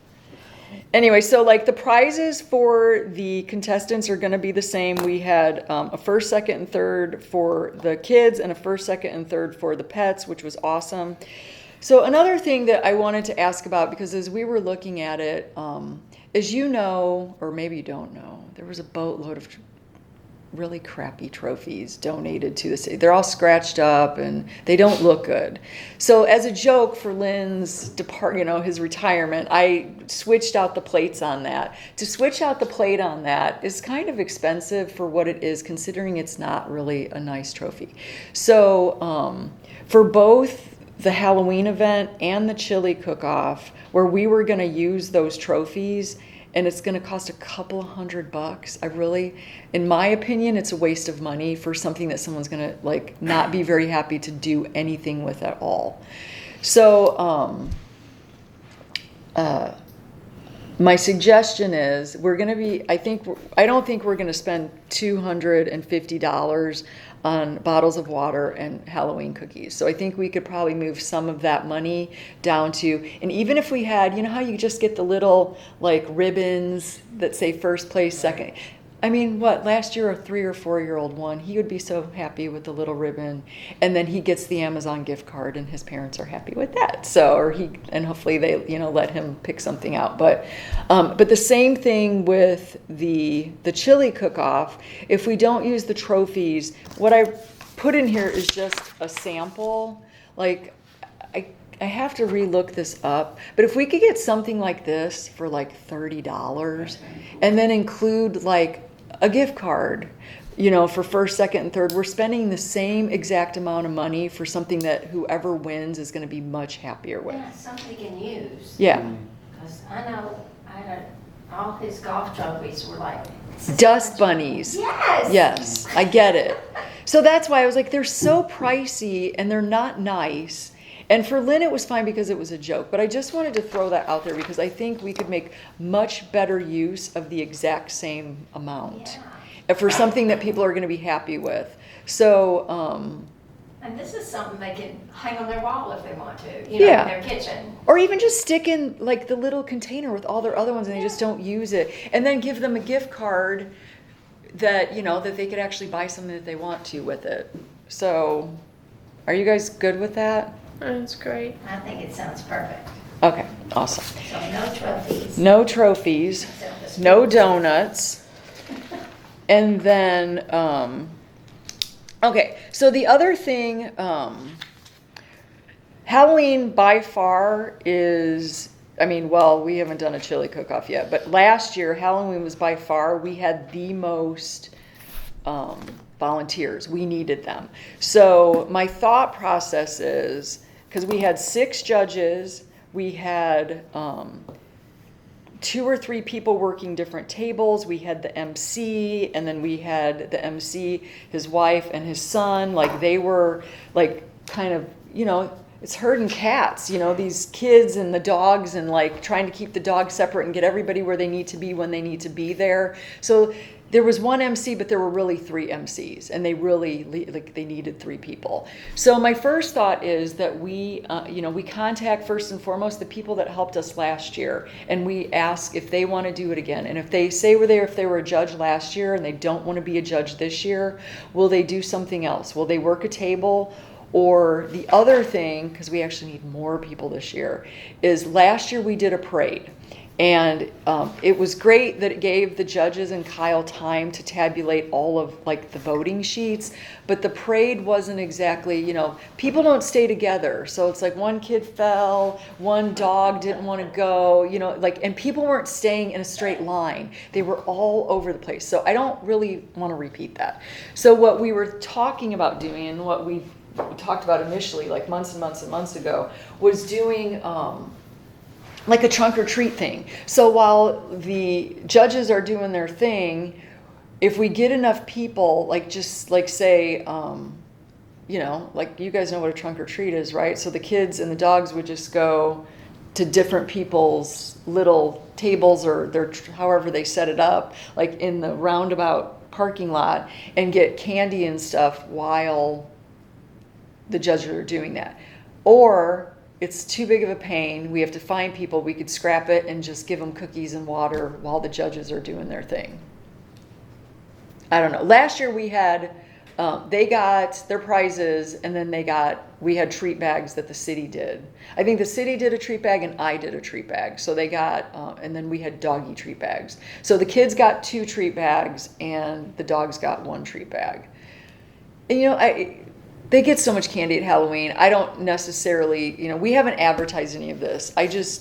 Anyway, so like the prizes for the contestants are going to be the same. We had a first, second, and third for the kids and a first, second, and third for the pets, which was awesome. So another thing that I wanted to ask about, because as we were looking at it, as you know, or maybe you don't know, there was a boatload of really crappy trophies donated to the city. They're all scratched up and they don't look good. So as a joke for Lynn's his retirement, I switched out the plates on that. To switch out the plate on that is kind of expensive for what it is, considering it's not really a nice trophy. So for both the Halloween event and the chili cook-off, where we were going to use those trophies, and it's going to cost a couple $100. In my opinion, it's a waste of money for something that someone's going to not be very happy to do anything with at all. So my suggestion is I don't think we're going to spend $250 on bottles of water and Halloween cookies. So I think we could probably move some of that money down to, and even if we had, you know how you just get the little ribbons that say first place, second. I mean, last year a 3 or 4 year old won. He would be so happy with the little ribbon, and then he gets the Amazon gift card, and his parents are happy with that. So, and hopefully they, let him pick something out. But the same thing with the chili cook-off. If we don't use the trophies, what I put in here is just a sample. I have to relook this up, but if we could get something like this for $30, and then include a gift card, for first, second, and third, we're spending the same exact amount of money for something that whoever wins is going to be much happier with. Yeah, something he can use. Yeah. Because I know, all his golf trophies were Dust bunnies. Yes. Yes, I get it. So that's why I was they're so pricey and they're not nice. And for Lynn, it was fine because it was a joke. But I just wanted to throw that out there because I think we could make much better use of the exact same amount for something that people are going to be happy with. So, and this is something they can hang on their wall if they want to, in their kitchen. Or even just stick in the little container with all their other ones and they just don't use it. And then give them a gift card that, that they could actually buy something that they want to with it. So, are you guys good with that? That's great. I think it sounds perfect. Okay, awesome. So no trophies. No trophies, no donuts. And then, okay, so the other thing, Halloween by far is, we haven't done a chili cook-off yet, but last year, Halloween was by far, we had the most volunteers. We needed them. So my thought process is, because we had 6 judges, we had 2 or 3 people working different tables, we had the MC, and then we had the MC, his wife, and his son. They were kind of, it's herding cats, these kids and the dogs, and trying to keep the dogs separate and get everybody where they need to be when they need to be there. So there was one MC, but there were really 3 MCs, and they really, they needed 3 people. So my first thought is that we contact first and foremost the people that helped us last year, and we ask if they want to do it again. And if they say if they were a judge last year and they don't want to be a judge this year, will they do something else? Will they work a table? Or the other thing, because we actually need more people this year, is last year we did a parade. And it was great that it gave the judges and Kyle time to tabulate all of the voting sheets, but the parade wasn't exactly, people don't stay together. So it's one kid fell, one dog didn't want to go, and people weren't staying in a straight line. They were all over the place. So I don't really want to repeat that. So what we were talking about doing, and what we talked about initially, months and months and months ago, was doing a trunk or treat thing. So while the judges are doing their thing, if we get enough people, say, you guys know what a trunk or treat is, right? So the kids and the dogs would just go to different people's little tables or however they set it up, in the roundabout parking lot, and get candy and stuff while the judges are doing that. Or it's too big of a pain, we have to find people, we could scrap it and just give them cookies and water while the judges are doing their thing. I don't know. Last year we had they got their prizes, and then we had treat bags that the city did. I think the city did a treat bag and I did a treat bag. So they got, and then we had doggy treat bags. So the kids got 2 treat bags and the dogs got 1 treat bag. And they get so much candy at Halloween. I don't necessarily, we haven't advertised any of this.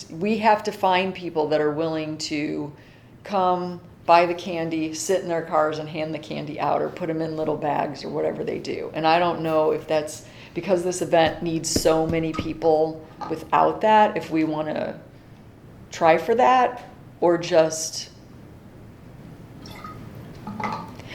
We have to find people that are willing to come, buy the candy, sit in their cars and hand the candy out or put them in little bags or whatever they do. And I don't know if that's because this event needs so many people without that, if we want to try for that or just,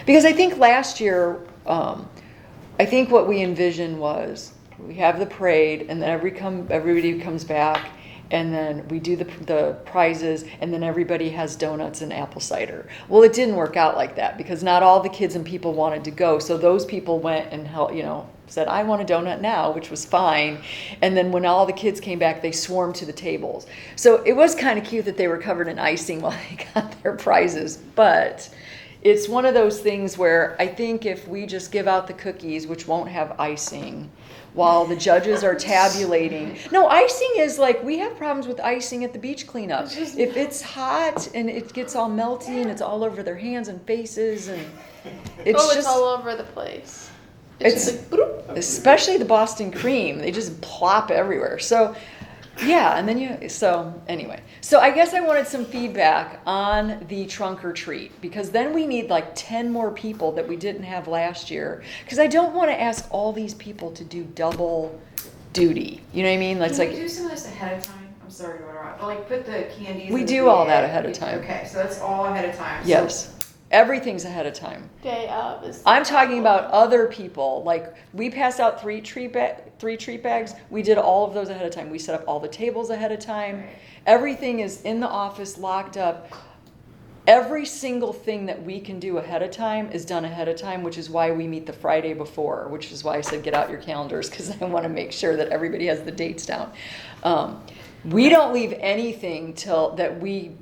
because I think last year, I think what we envisioned was we have the parade and then everybody comes back and then we do the prizes and then everybody has donuts and apple cider. Well, it didn't work out like that because not all the kids and people wanted to go. So those people went and said, I want a donut now, which was fine. And then when all the kids came back, they swarmed to the tables. So it was kind of cute that they were covered in icing while they got their prizes. But it's one of those things where I think if we just give out the cookies, which won't have icing, while the judges are tabulating. No, icing is like, we have problems with icing at the beach cleanup. If it's hot and it gets all melty and it's all over their hands and faces and it's all over the place. It's just like, bloop. especially the Boston cream. They just plop everywhere. So yeah, and then anyway. So I guess I wanted some feedback on the trunk or treat because then we need like 10 more people that we didn't have last year because I don't want to ask all these people to do double duty. You know what I mean? That's Can like we do some of this ahead of time? I'm sorry to interrupt, but like put the candies. We in do the all that bag. ahead of time. Okay, so that's all ahead of time. So yes. Everything's ahead of time. Day of is. I'm talking about other people. Like we passed out 3 treat bags. We did all of those ahead of time. We set up all the tables ahead of time. Right. Everything is in the office locked up. Every single thing that we can do ahead of time is done ahead of time, which is why we meet the Friday before, which is why I said get out your calendars because I want to make sure that everybody has the dates down. We don't leave anything that we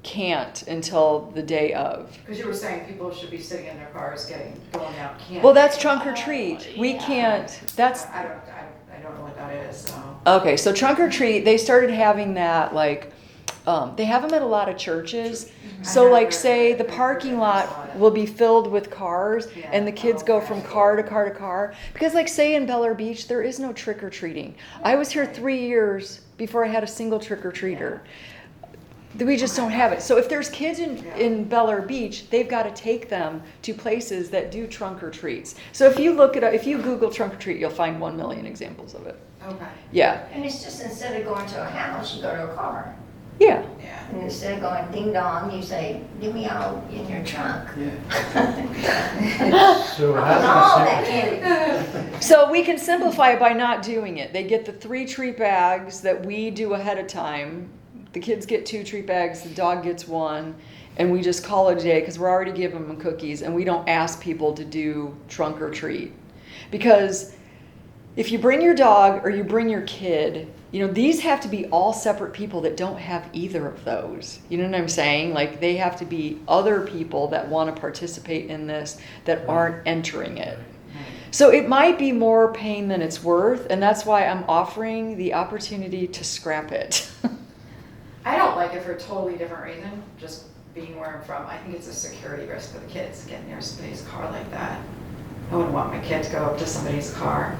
can't until the day of. Because you were saying people should be sitting in their cars going out candy. Well, that's trunk or treat. We can't. That's I don't know what that is. So. okay. So trunk or treat, they started having that like. They have them at a lot of churches. So like say the parking lot will be filled with cars and the kids go from car to car to car. Because like say in Bel Air Beach, there is no trick or treating. I was here 3 years before I had a single trick or treater. We just don't have it. So if there's kids in Bel Air Beach, they've got to take them to places that do trunk or treats. So if you if you Google trunk or treat, you'll find 1 million examples of it. Okay. Yeah. And it's just instead of going to a house, you go to a car. Yeah. Yeah. And instead of going ding dong, you say, give me all in your trunk. So All how that does candy. So we can simplify it by not doing it. They get the 3 treat bags that we do ahead of time. The kids get 2 treat bags, the dog gets 1, and we just call it a day because we're already giving them cookies and we don't ask people to do trunk or treat. Because if you bring your dog or you bring your kid, these have to be all separate people that don't have either of those. You know what I'm saying? Like they have to be other people that want to participate in this that aren't entering it. So it might be more pain than it's worth, and that's why I'm offering the opportunity to scrap it. I don't like it for a totally different reason, just being where I'm from. I think it's a security risk for the kids getting near somebody's car like that. I wouldn't want my kid to go up to somebody's car.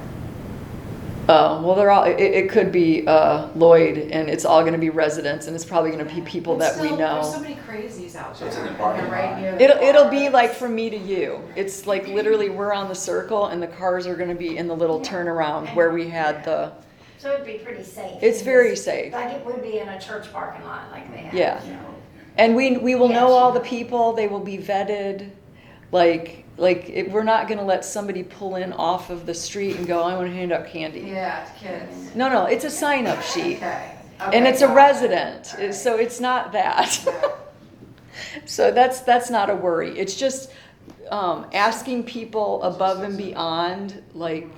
Well, they're all. It could be Lloyd, and it's all going to be residents, and it's probably going to be people But that we still, know. There's so many crazies out So there. it's in the and parking they're right lot. near the It'll be cars. like from me to you. It's like literally we're on the circle, and the cars are going to be in the little turnaround where we had the. So it'd be pretty safe. It's very safe. Like it would be in a church parking lot like they have. Yeah. you know. And we will know Yes. all the people. They will be vetted. We're not going to let somebody pull in off of the street and go, I want to hand out candy. Yeah, to kids. No, it's a sign-up sheet. Okay. And it's a got it. resident, All right. so it's not that. Yeah. So that's not a worry. It's just asking people above and beyond, like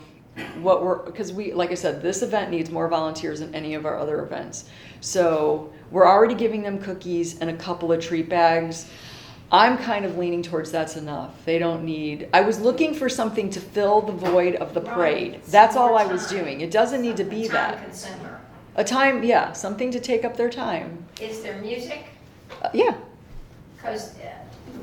because like I said, this event needs more volunteers than any of our other events. So we're already giving them cookies and a couple of treat bags. I'm kind of leaning towards that's enough. They don't need, I was looking for something to fill the void of the parade. Right. That's Some all more I was time. doing. It doesn't need to be Time that. consumer. A time, yeah, something to take up their time. Is there music? Yeah, Because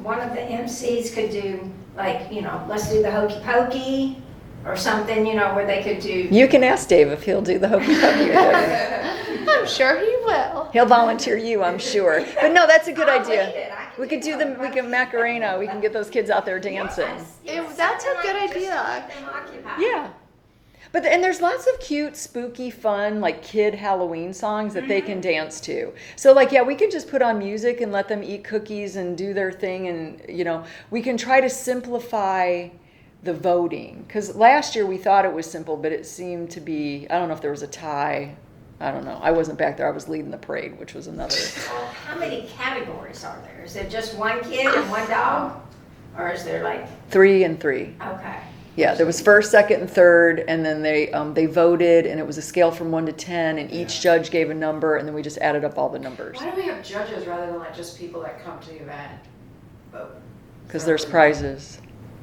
one of the MCs could do, like, let's do the hokey pokey or something, where they could do. you can ask Dave if he'll do the hokey pokey. I'm sure he will. He'll volunteer you, I'm sure. But no, that's a good I'll idea. lead it. I can We could do the we can Macarena. We can get those kids out there dancing. That's a good Just idea. keep them occupied. Yeah. But and there's lots of cute, spooky, fun, like kid Halloween songs that they can dance to. So like, yeah, we can just put on music and let them eat cookies and do their thing, and we can try to simplify the voting. Because last year we thought it was simple, but it seemed to be, I don't know if there was a tie. I don't know. I wasn't back there. I was leading the parade, which was another. Well, how many categories are there? Is it just one kid and one dog? Or is there like, 3 and 3. okay. Yeah, there was first, second, and third, and then they voted, and it was a scale from 1 to 10, and each judge gave a number, and then we just added up all the numbers. Why do we have judges rather than like just people that come to the event? Because there's prizes.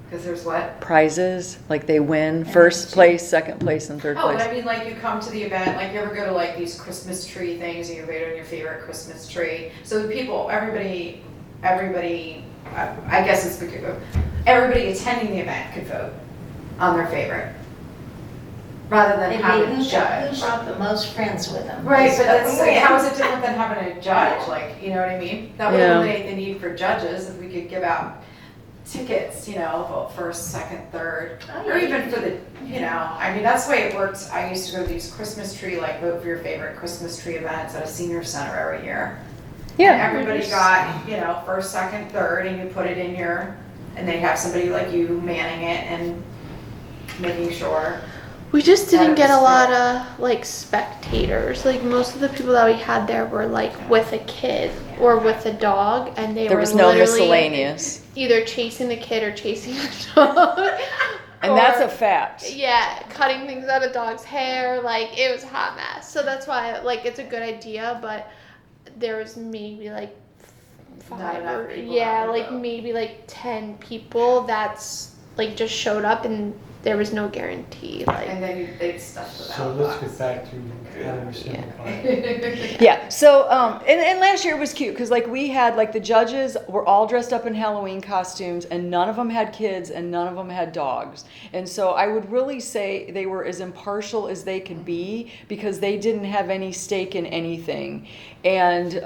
Because there's what? Prizes, like they win first place, second place, and third Oh, but place. I mean, like you come to the event, like you ever go to like these Christmas tree things and you vote on your favorite Christmas tree. So the people, everybody, I guess it's because everybody attending the event could vote on their favorite, rather than having a Who judge. brought the most friends with them? Right, but that's like, Yeah. how is it different than having a judge? Like, you know what I mean? That would Yeah. eliminate the need for judges if we could give out tickets, vote first, second, third, Oh, or yeah. even for the, I mean, that's the way it worked. I used to go to these Christmas tree, like vote for your favorite Christmas tree events at a senior center every year. And Yeah, everybody got, first, second, third, and you put it in and they'd have somebody like you manning it and making sure. We just didn't That get a was lot fair. of like spectators. Like most of the people that we had there were like with a kid or with a dog, and they there were was no literally miscellaneous, either chasing the kid or chasing the dog. and that's Or- a fact. Yeah, cutting things out of dog's hair, like it was a hot mess. So that's why like it's a good idea, but there was maybe like Not 5 enough or people yeah, that would like go. maybe like 10 people that's like just showed up and there was no guarantee. Like And then they'd stuff the So ballot let's box. get back to how we simplify. Yeah. So, and last year it was cute because like we had like the judges were all dressed up in Halloween costumes, and none of them had kids, and none of them had dogs. And so I would really say they were as impartial as they could be because they didn't have any stake in anything. And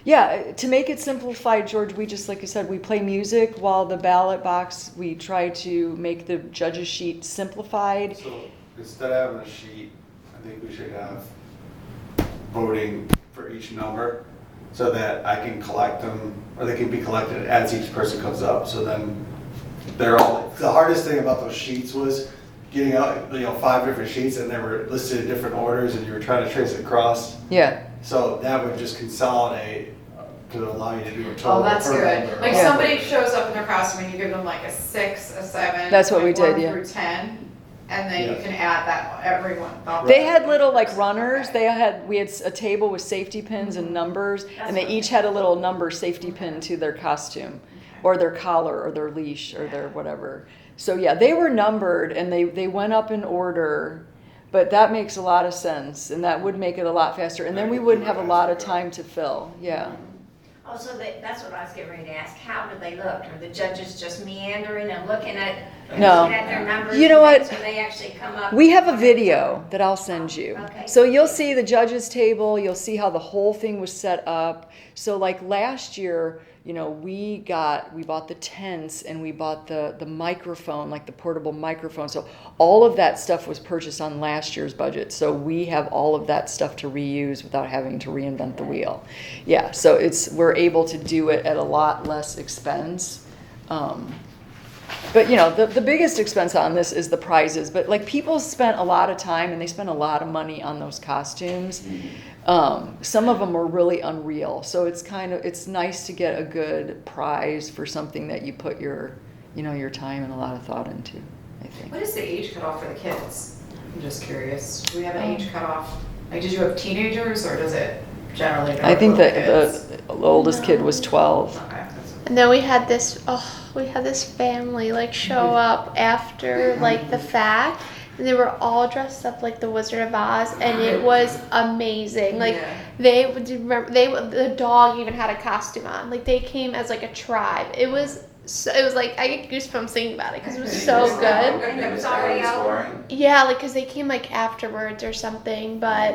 yeah, to make it simplified, George, we just, like I said, we play music while the ballot box, we try to make the judges' sheet simplified. So instead of having a sheet, I think we should have voting for each number so that I can collect them, or they can be collected as each person comes up. So then they're all, the hardest thing about those sheets was getting out, 5 different sheets and they were listed in different orders and you were trying to trace it across. Yeah. So that would just consolidate to allow you to do a total. Oh, that's per good. member. Like Yeah. somebody shows up in their costume and you give them like a 6, a 7. That's what like we did, 1 yeah. through 10, and then Yeah. you can add that, everyone. They had little like runners. We had a table with safety pins and numbers, and they That's each had a little number safety pin to their costume, or their collar, or their leash, or their whatever. So yeah, they were numbered and they went up in order, but that makes a lot of sense, and that would make it a lot faster. And then we wouldn't have a lot of time to fill. Yeah. Also, that's what I was getting ready to ask. How do they look? Are the judges just meandering and looking at No. their numbers? You know and what? things, or they actually come up? We have a video that I'll send you. Okay. So you'll see the judges table, you'll see how the whole thing was set up. So like last year, we bought the tents and we bought the microphone, like the portable microphone. So all of that stuff was purchased on last year's budget. So we have all of that stuff to reuse without having to reinvent the wheel. Yeah, so we're able to do it at a lot less expense. But the biggest expense on this is the prizes. But like people spent a lot of time and they spent a lot of money on those costumes. Some of them were really unreal. So it's nice to get a good prize for something that you put your time and a lot of thought into, I think. What is the age cutoff for the kids? I'm just curious. Do we have an age cutoff? Like, did you have teenagers or does it generally? I think that that the oldest kid was 12. Okay, that's And then we had this family like show up after like the fact, and they were all dressed up like the Wizard of Oz, and it was amazing. Like Yeah. they would remember the dog even had a costume on. Like they came as like a tribe. It was like I get goosebumps thinking about it because it was so good. And it It was was already over. scoring. Yeah, like because they came like afterwards or something, but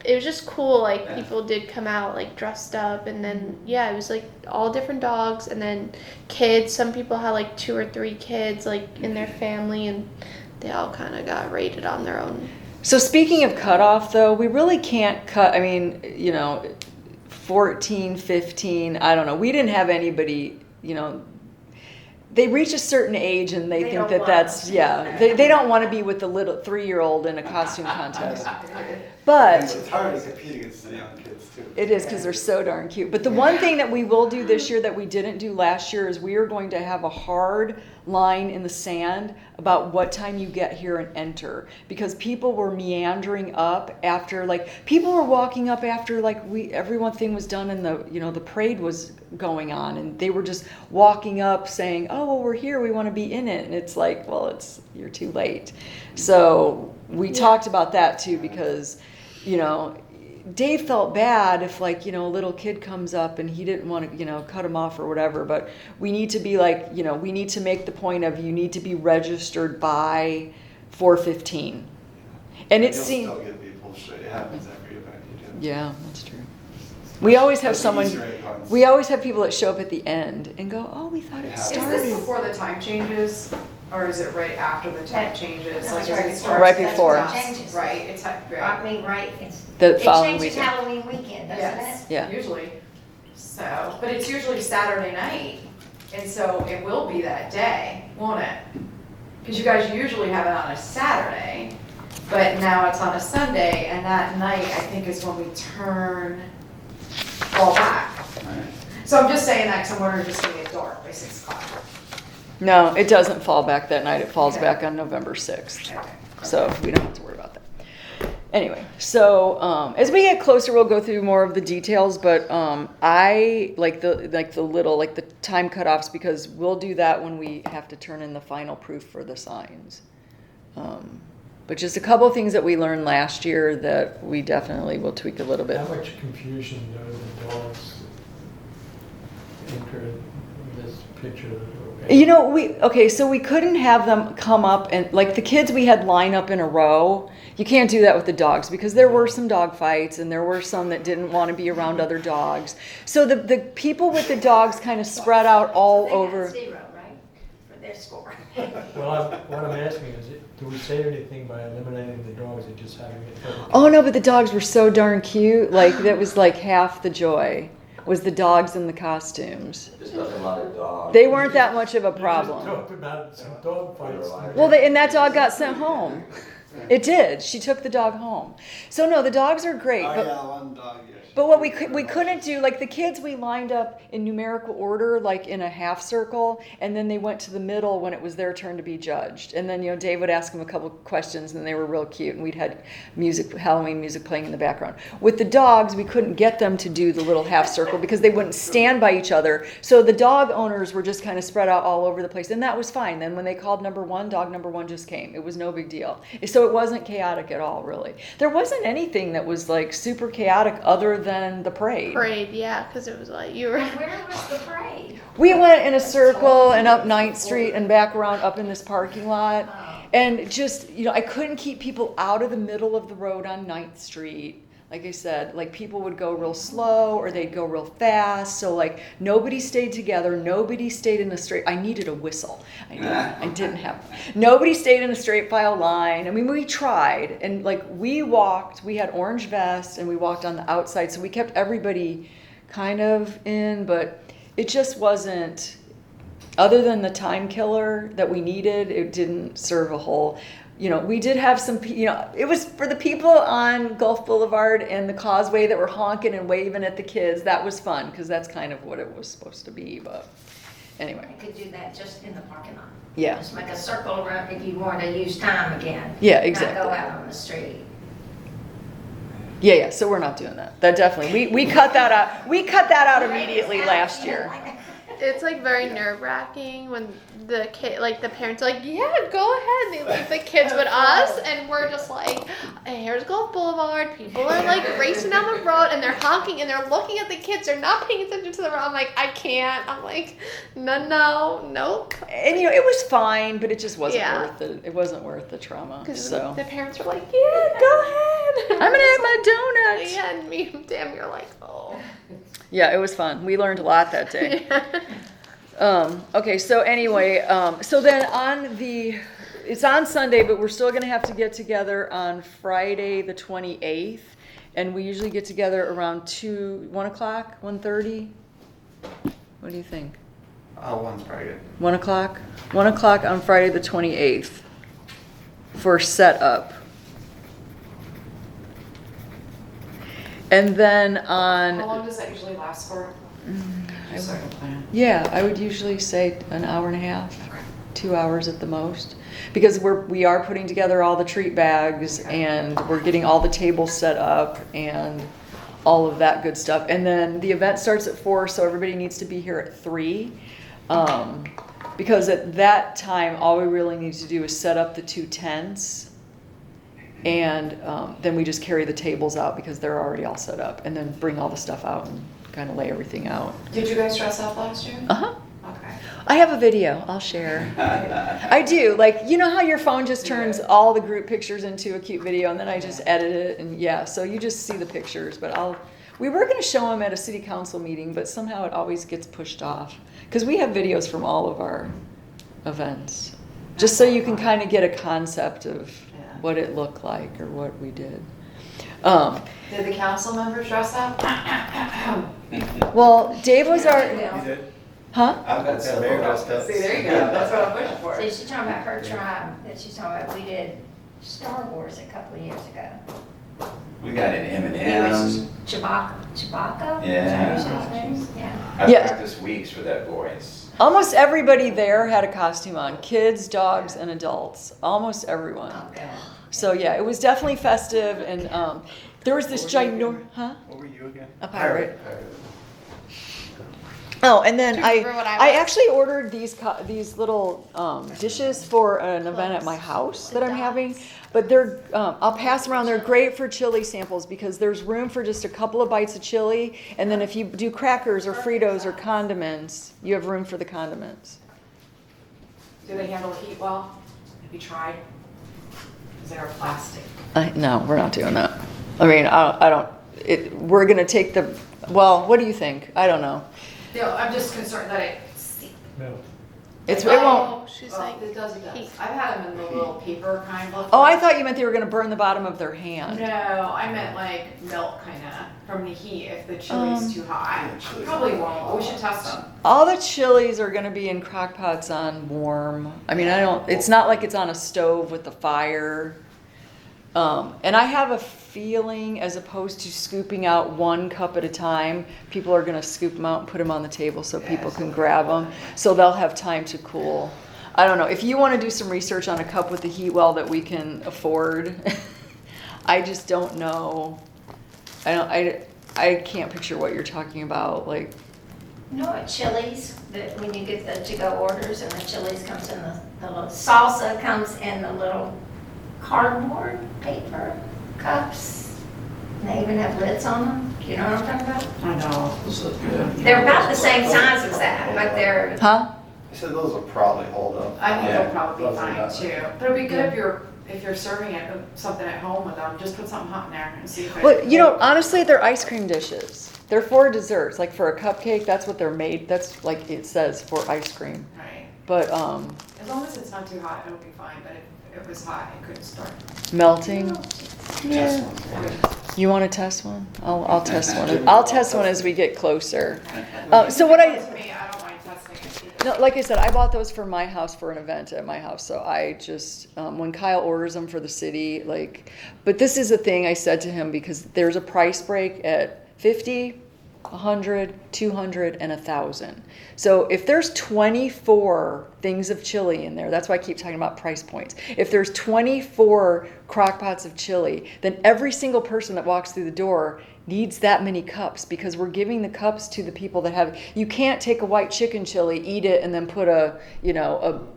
it was just cool. Like Yeah. people did come out like dressed up, and then yeah, it was like all different dogs, and then kids. Some people had like 2 or 3 kids like in their family, and they all kind of got rated on their own. So speaking of cutoff, though, we really can't cut. I mean, 14, 15. I don't know. We didn't have anybody. They reach a certain age and they think don't that want that's to. They don't want to be with the little 3-year-old in a costume contest. And But it's hard to compete against the young kids too. it is because they're so darn cute. But the one thing that we will do this year that we didn't do last year is we are going to have a hard line in the sand about what time you get here and enter, because people were meandering up after, like, people were walking up after like everyone thing was done and the parade was going on, and they were just walking up saying, oh well, we're here, we want to be in it, and it's like, well, you're too late. So we talked about that too, because Dave felt bad if like, a little kid comes up and he didn't want to, cut him off or whatever, but we need to be like, we need to make the point of you need to be registered by 4:15. And it You'll seemed, still get people, it happens every event you do. yeah, that's true. We always have Like the someone, Easter egg hunts. we always have people that show up at the end and go, oh, we thought it Yeah. Is started. this before the time changes, or is it right after the time changes? That's Like, is right it before. starts Right at before. dusk? Changes. Right, it's, I right, mean, right, it's, The it following changes weekend. Halloween weekend, doesn't yes, it? Yeah. usually. So, but it's usually Saturday night, and so it will be that day, won't it? Because you guys usually have it on a Saturday, but now it's on a Sunday, and that night, I think, is when we fall back. Right. So I'm just saying that because I'm wondering if it's gonna get dark by 6 o'clock. No, it doesn't fall back that night. It falls Okay. back on November 6th. Okay. So we don't have to worry about that. Anyway, so as we get closer, we'll go through more of the details. But I like the time cutoffs, because we'll do that when we have to turn in the final proof for the signs. But just a couple of things that we learned last year that we definitely will tweak a little bit. How much confusion do the dogs enter in this picture? So we couldn't have them come up and, like, the kids we had line up in a row. You can't do that with the dogs, because there were some dog fights and there were some that didn't want to be around other dogs. So the people with the dogs kind of spread out all They got over. 0, right, for their score. Well, what I'm asking is, do we save anything by eliminating the dogs and just having it? Oh no, but the dogs were so darn cute. Like, that was like half the joy, was the dogs and the costumes. Just not a lot of dogs. They weren't that much of a You just problem. talked about some dog fights. Well, and that dog got sent home. It did. She took the dog home. So no, the dogs are great. Oh, But yeah, one dog, yeah. But what we couldn't do, like, the kids we lined up in numerical order, like in a half circle, and then they went to the middle when it was their turn to be judged. And then, Dave would ask them a couple questions, and they were real cute, and we'd had Halloween music playing in the background. With the dogs, we couldn't get them to do the little half circle because they wouldn't stand by each other. So the dog owners were just kind of spread out all over the place, and that was fine. Then when they called number 1, dog number 1 just came. It was no big deal. So it wasn't chaotic at all, really. There wasn't anything that was like super chaotic other than the parade. Parade, yeah, because it was like you were. Where was the parade? We went in a circle and up 9th Street and back around up in this parking lot. And just, I couldn't keep people out of the middle of the road on 9th Street. Like I said, like, people would go real slow or they'd go real fast. So, like, nobody stayed together. Nobody stayed in a straight. I needed a whistle. I didn't have. Nobody stayed in a straight file line. I mean, we tried, and like, we walked. We had orange vests and we walked on the outside, so we kept everybody kind of in. But it just wasn't. Other than the time killer that we needed, it didn't serve a whole. We did have some, it was for the people on Gulf Boulevard and the Causeway that were honking and waving at the kids. That was fun, because that's kind of what it was supposed to be. But anyway, You could do that just in the parking lot. yeah. Just make a circle around if you want to use time again. Yeah, Not exactly. go out on the street. Yeah. So we're not doing that. That definitely, we cut that out. We cut that out immediately last year. It's like very nerve wracking when the kid, like the parents are like, yeah, go ahead. They leave the kids with us, and we're just like, here's Gulf Boulevard. People are like racing down the road, and they're honking, and they're looking at the kids. They're not paying attention to the road. I'm like, I can't. I'm like, nope. And it was fine, but it just wasn't Yeah. worth it. It wasn't worth the trauma. Because So the parents were like, yeah, go ahead. I'm gonna have my donuts. Yeah, and me and Tam, you're like, oh. Yeah, it was fun. We learned a lot that day. Okay, so anyway, so then it's on Sunday, but we're still gonna have to get together on Friday, the 28th. And we usually get together around 1 o'clock, 1:30. What do you think? One's probably good. 1 o'clock? 1 o'clock on Friday, the 28th for setup. And then on. How long does that usually last for? Just so I can plan. Yeah, I would usually say an hour and a half, 2 hours at the most, because we are putting together all the treat bags and we're getting all the tables set up and all of that good stuff. And then the event starts at 4, so everybody needs to be here at 3. Because at that time, all we really need to do is set up the 2 tents. And then we just carry the tables out because they're already all set up, and then bring all the stuff out and kind of lay everything out. Did you guys dress up last year? Uh-huh. Okay. I have a video I'll share. I do. Like, you know how your phone just turns all the group pictures into a cute video, and then I just edit it, and yeah, so you just see the pictures. But we were going to show them at a city council meeting, but somehow it always gets pushed off. Because we have videos from all of our events. Just so you can kind of get a concept of what it looked like or what we did. Did the council members dress up? Well, Dave was our, You did? huh? I've got Yeah, Mayor dressed stuff. up. See, there you go. That's what I'm pushing for. So she's talking about her tribe, that she's talking about, we did Star Wars a couple of years ago. We got an It was M&M. Chewbacca? Yeah. Is that his name? Yeah. I Yeah. practiced weeks for that voice. Almost everybody there had a costume on. Kids, dogs, and adults. Almost everyone. Okay. So yeah, it was definitely festive, and there was this ginormous, huh? What were you again? A pirate. Oh, and then Do you remember what I I was? actually ordered these little dishes for an event at my house that I'm having, but they're I'll pass them around. They're great for chili samples because there's room for just a couple of bites of chili, and then if you do crackers or Fritos or condiments, you have room for the condiments. Do they handle the heat well? Have you tried? Is there a plastic? No, we're not doing that. I mean, I don't. We're gonna take the. Well, what do you think? I don't know. No, I'm just concerned that it. No. It won't. Oh, she's Well, like, it does. heat. I've had them in the little paper kind of. Oh, I thought you meant they were gonna burn the bottom of their hand. No, I meant like milk kind of from the heat if the chili's too hot. chili's Probably not won't, but we should test them. All the chilies are gonna be in crock pots on warm. I mean, it's not like it's on a stove with the fire. And I have a feeling, as opposed to scooping out 1 cup at a time, people are gonna scoop them out and put them on the table so people can grab them. So they'll have time to cool. I don't know, if you wanna do some research on a cup with the heat well that we can afford, I just don't know. I can't picture what you're talking about, like, You know at Chili's, that when you get the to-go orders and the Chili's comes in the little salsa comes in the little cardboard paper cups. And they even have lids on them. You know what I'm talking about? I know. Those look good. They're about the same size as that, but they're, huh? I said those will probably hold up. I think Yeah. they'll probably be Those are fine not- too. But it'd be good if you're serving it something at home with them, just put something hot in there and see if it. Well, honestly, they're ice cream dishes. They're for desserts, like for a cupcake, that's what they're made, that's like it says for ice cream. Right. But, As long as it's not too hot, it'll be fine, but if it was hot, it couldn't start. melting, Just you wanna test one? I'll test one. I'll test one as we get closer. So what I, To me, I don't mind testing it either. no, like I said, I bought those for my house for an event at my house, so I just, when Kyle orders them for the city, like, but this is a thing I said to him because there's a price break at 50, 100, 200, and 1,000. So if there's 24 things of chili in there, that's why I keep talking about price points. If there's 24 crock pots of chili, then every single person that walks through the door needs that many cups because we're giving the cups to the people that have. You can't take a white chicken chili, eat it, and then put a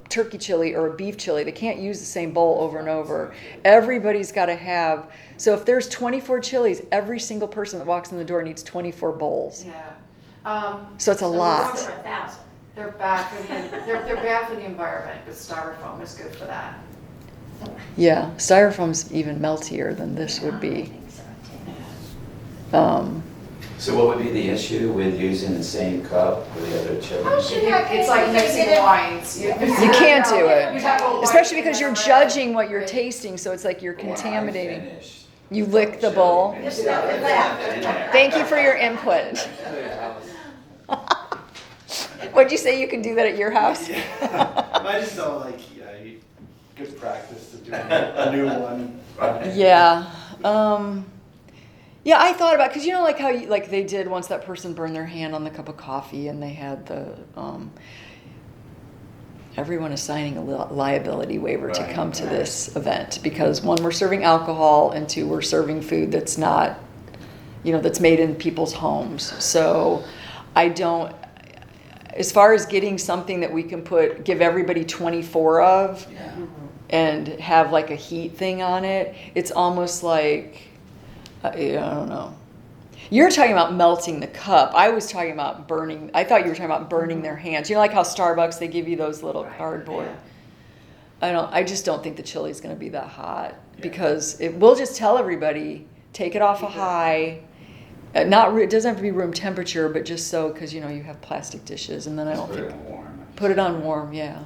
turkey chili or a beef chili. They can't use the same bowl over and over. Everybody's got to have. So if there's 24 chilies, every single person that walks in the door needs 24 bowls. Yeah. So it's a lot. For 1,000. They're bad for they're bad for the environment, but styrofoam is good for that. Yeah, styrofoam's even meltier than this would I be. think so, too. So what would be the issue with using the same cup for the other chili? It's like mixing wines. You can't do You it, have a white especially and because then you're a red. judging what you're Right. tasting, so it's like you're When I contaminating. finish You lick the bowl. chili, Just nothing left. Thank you for your input. What'd you say, you can do that at your house? I just don't good practice to do a new one. Yeah. Yeah, I thought about, because like how they did once that person burned their hand on the cup of coffee and they had the, everyone is signing a liability waiver to Right, come to right. this event because one, we're serving alcohol, and two, we're serving food that's not, that's made in people's homes. So I don't, as far as getting something that we can give everybody 24 of, Yeah. and have like a heat thing on it, it's almost like, I don't know. You're talking about melting the cup. I was talking about burning. I thought you were talking about burning their hands. Like how Starbucks, they give you those little cardboard. I just don't think the chili's going to be that hot because we'll just tell everybody, take it off a high. It doesn't have to be room temperature, but just so, because you have plastic dishes, and then I don't Put it think, on warm. put it on warm, yeah.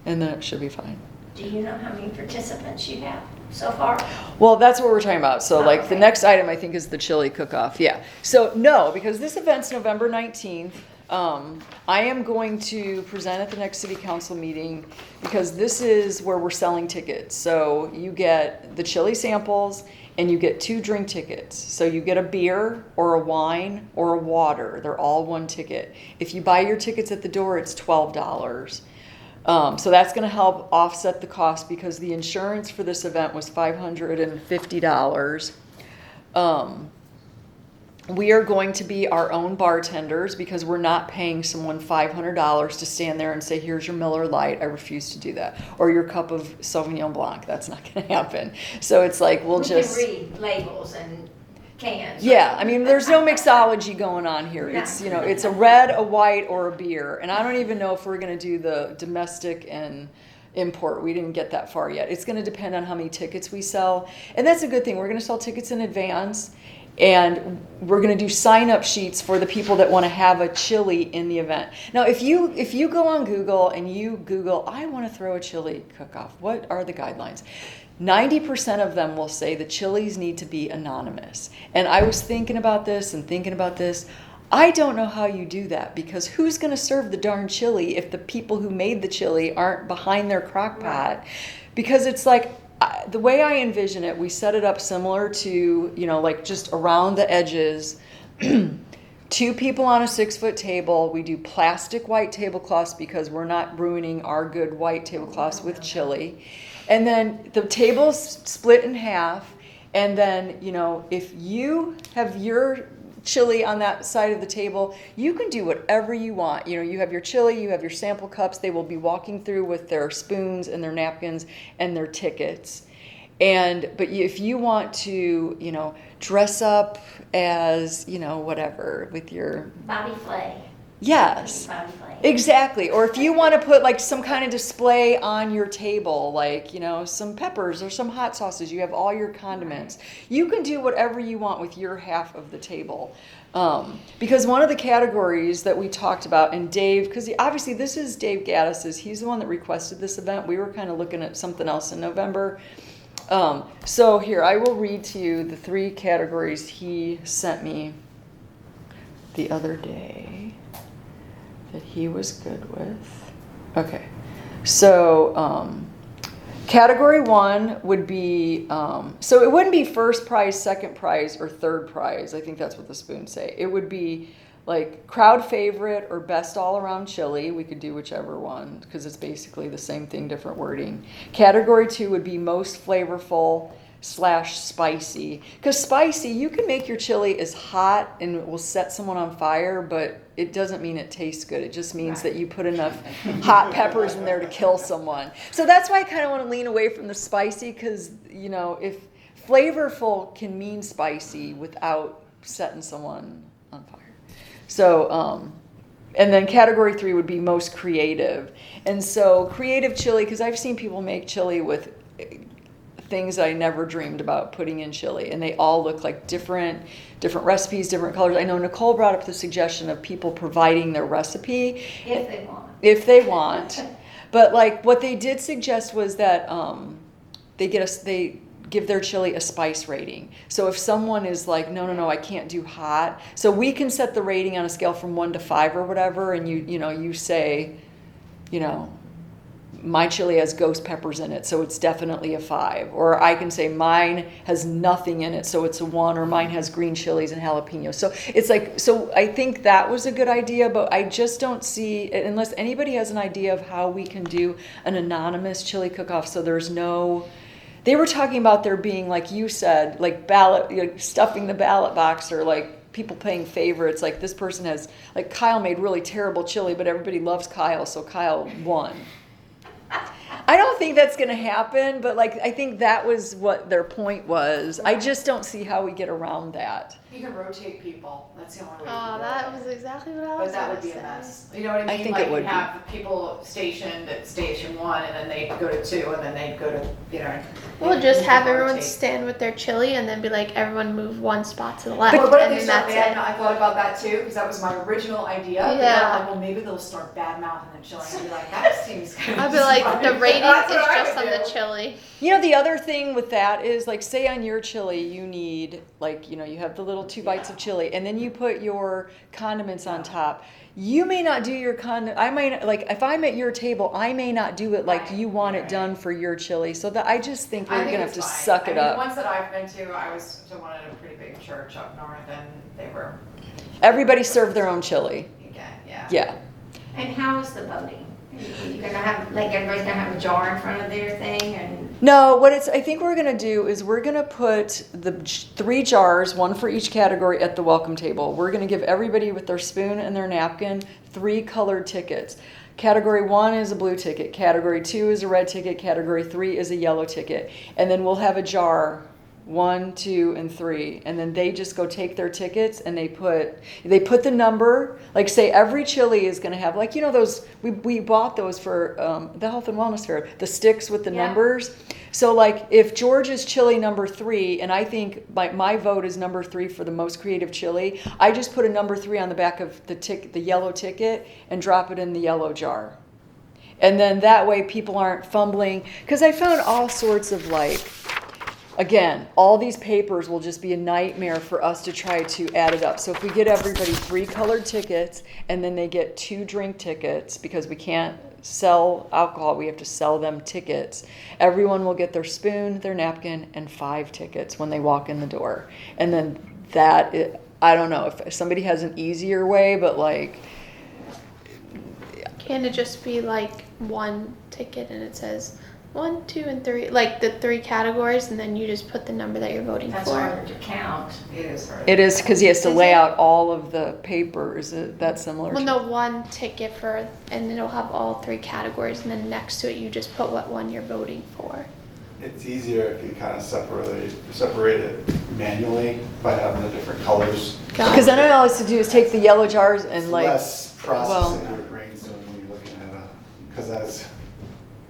And then it should be fine. Do you know how many participants you have so far? Well, that's what we're talking about. So, the Okay. next item I think is the chili cook-off. Yeah. So, no, because this event's November 19th. I am going to present at the next city council meeting because this is where we're selling tickets. So, you get the chili samples and you get 2 drink tickets. So, you get a beer or a wine or a water. They're all one ticket. If you buy your tickets at the door, it's $12. So that's going to help offset the cost because the insurance for this event was $550. We are going to be our own bartenders because we're not paying someone $500 to stand there and say, here's your Miller Lite. I refuse to do that. Or your cup of Sauvignon Blanc. That's not going to happen. So it's like, We can read labels and cans. Yeah, I mean, there's no mixology going on here. It's, it's a red, a white, or a beer. And I don't even know if we're going to do the domestic and import. We didn't get that far yet. It's going to depend on how many tickets we sell. And that's a good thing. We're going to sell tickets in advance. And we're going to do sign-up sheets for the people that want to have a chili in the event. Now, if you go on Google and you Google, I want to throw a chili cook-off, what are the guidelines? 90% of them will say the chilies need to be anonymous. And I was thinking about this. I don't know how you do that because who's going to serve the darn chili if the people who made the chili aren't behind their crock pot? Because it's like, the way I envision it, we set it up similar to, like just around the edges, 2 people on a 6-foot table. We do plastic white tablecloths because we're not ruining our good white tablecloths with chili. And then the table's split in half. And then, if you have your chili on that side of the table, you can do whatever you want. You have your chili, you have your sample cups. They will be walking through with their spoons and their napkins and their tickets. But if you want to, dress up as, whatever with your, Bobby Flay. yes. Bobby Flay. Exactly. Or if you want to put like some kind of display on your table, like, some peppers or some hot sauces, you have all your condiments. You can do whatever you want with your half of the table. Because one of the categories that we talked about, and Dave, because obviously this is Dave Gaddis's, he's the one that requested this event. We were kind of looking at something else in November. So here, I will read to you the 3 categories he sent me the other day that he was good with. Okay, so category 1 would be, so it wouldn't be first prize, second prize, or third prize. I think that's what the spoons say. It would be like crowd favorite or best all around chili. We could do whichever one because it's basically the same thing, different wording. Category 2 would be most flavorful. /spicy. Because spicy, you can make your chili as hot and it will set someone on fire, but it doesn't mean it tastes good. It just means that you put enough hot peppers in there to kill someone. So that's why I kind of want to lean away from the spicy, because, you know, if flavorful can mean spicy without setting someone on fire. So, and then category 3 would be most creative. And so creative chili, because I've seen people make chili with things I never dreamed about putting in chili, and they all look like different recipes, different colors. I know Nicole brought up the suggestion of people providing their recipe if they want. But like what they did suggest was that they give their chili a spice rating. So if someone is like, no, I can't do hot, so we can set the rating on a scale from 1 to 5 or whatever, and you say, my chili has ghost peppers in it, so it's definitely a 5. Or I can say mine has nothing in it, so it's a 1, or mine has green chilies and jalapenos. So it's like, so I think that was a good idea, but I just don't see, unless anybody has an idea of how we can do an anonymous chili cook-off, so there's no, they were talking about there being, like you said, like stuffing the ballot box, or like people playing favorites, like this person has, like Kyle made really terrible chili, but everybody loves Kyle, so Kyle won. I don't think that's going to happen, but like I think that was what their point was. I just don't see how we get around that. You can rotate people. That's the only way. Oh, that was exactly what I was But that gonna would be say. a mess. You know what I mean? I think like it would you'd have people stationed at station 1, and then they'd go to 2, and then they'd go to, We'll just you have can everyone rotate. stand with their chili and then be like, everyone move 1 spot to the left, Well, but if and they then start that's bad, it. I thought about that too, because that was my original idea. But then Yeah. I'm like, well, maybe they'll start bad mouthing the chili and be like, that seems kind of. I'd be like, the rating That's is what I just would on the do. chili. The other thing with that is, like, say on your chili you need, like, you have the little 2 bites of chili, and then you put your condiments on top. You may not do your I might, like, if I'm at your table, I may not do it like you want it done for your chili. So that I just think we're gonna have to suck it up. The ones that I've been to, I was to one at a pretty big church up north, and they were, Everybody served their own chili. yeah. Yeah. And how is the voting? Are you gonna have, like, everybody's gonna have a jar in front of their thing, and No, I think we're gonna do is we're gonna put the 3 jars, 1 for each category, at the welcome table. We're gonna give everybody with their spoon and their napkin 3 colored tickets. Category 1 is a blue ticket. Category 2 is a red ticket. Category 3 is a yellow ticket. And then we'll have a jar, 1, 2, and 3, and then they just go take their tickets and they put the number. Like, say every chili is going to have, like, those we bought those for the health and wellness fair, the sticks with the numbers. So like if George's chili number 3, and I think my vote is number 3 for the most creative chili, I just put a number 3 on the back of the yellow ticket and drop it in the yellow jar. And then that way people aren't fumbling, because I found all sorts of, like, again, all these papers will just be a nightmare for us to try to add it up. So if we get everybody 3 colored tickets, and then they get 2 drink tickets, because we can't sell alcohol, we have to sell them tickets. Everyone will get their spoon, their napkin, and 5 tickets when they walk in the door. And then I don't know if somebody has an easier way, but like, Can it just be like 1 ticket and it says 1, 2, and 3, like the 3 categories, and then you just put the number that you're voting that's for? harder to count. It is hard. it is, because he has to Is lay it? out all of the papers. That's similar Well, to no, 1 ticket for, and it'll have all 3 categories, and then next to it you just put what one you're voting for. It's easier if you kind of separate it manually by having the different colors. Because then all I have to do is take the yellow jars and It's like, less processing your brain's doing when you're looking at because that's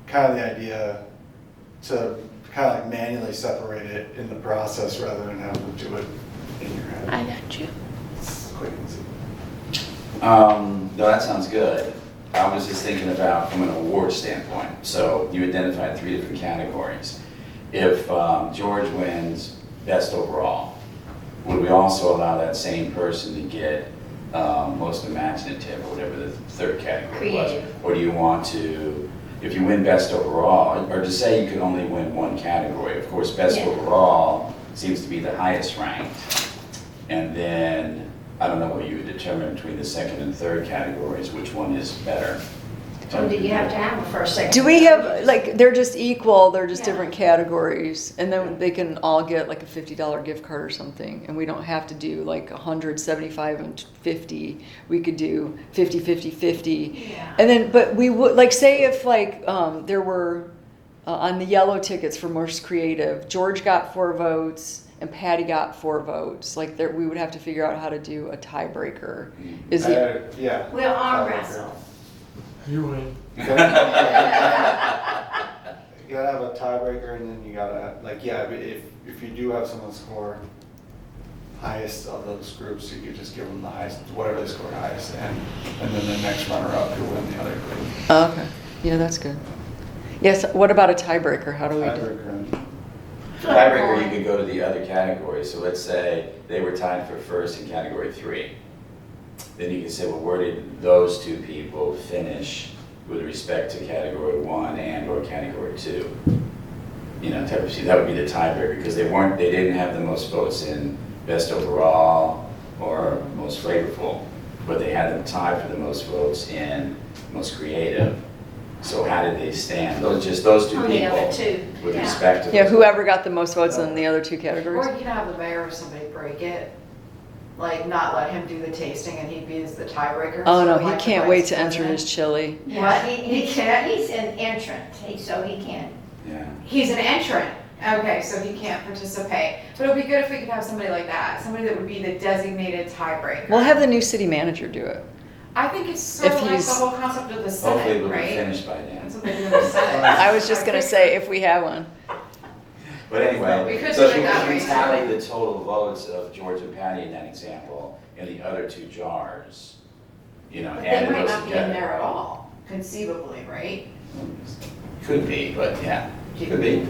kind of the idea, to kind of like manually separate it in the process rather than have to do it in your head. I got you. It's quick and easy. No, that sounds good. I was just thinking about from an award standpoint. So you identified 3 different categories. If George wins best overall, would we also allow that same person to get most imaginative, or whatever the 3rd category was? Creative. Or do you want to, if you win best overall, or to say you could only win 1 category? Of course, best Yeah. overall seems to be the highest ranked. And then, I don't know what you would determine between the 2nd and 3rd categories, which one is better. So do you have to have a first, second? Do we third? have, like, they're just equal, they're just Yeah. different categories, and then they can all get like a $50 gift card or something, and we don't have to do like 100, 75, and 50. We could do 50, 50, 50. Yeah. And then, but we would, like, say if like, there were, on the yellow tickets for most creative, George got 4 votes and Patty got 4 votes, like there, we would have to figure out how to do a tiebreaker. Is it, Yeah. We'll arm wrestle. You win. You gotta have a tiebreaker, and then you gotta, like, yeah, but if you do have someone score highest of those groups, you could just give them the highest, whatever they score highest, and then the next runner-up could win the other group. oh, okay, yeah, that's good. Yes, what about a tiebreaker? How do we do? Tiebreaker. Tiebreaker, you could go to the other category. So let's say they were tied for first in category 3. Then you can say, well, where did those 2 people finish with respect to category 1 and or category 2? You know, type of, see, that would be the tiebreaker, because they didn't have the most votes in best overall or most flavorful, but they had them tied for the most votes in most creative. So how did they stand? Those 2 On the other people two, with yeah. respect to. Yeah, those- whoever got the most votes in the other 2 categories. Or you can have the mayor or somebody break it, like not let him do the tasting and he be the tiebreaker. Oh so no, like he the can't vice wait to enter president. his chili. Yeah, What? he can't, he's an entrant, so he can't. Yeah. He's an entrant. Okay, so he can't participate. But it would be good if we could have somebody like that, somebody that would be the designated tiebreaker. We'll have the new city manager do it. I think it's sort If of like the he's- whole concept of the Hopefully Senate, we'll be right? finished by then. That's what they do in the Senate. I was just gonna say, if we have one. But anyway, We could so do it if you that way, can tally too. the total votes of George and Patty in that example, in the other 2 jars, you know, But they add might those not be in together. there at all, conceivably, right? Could be, but yeah, could be.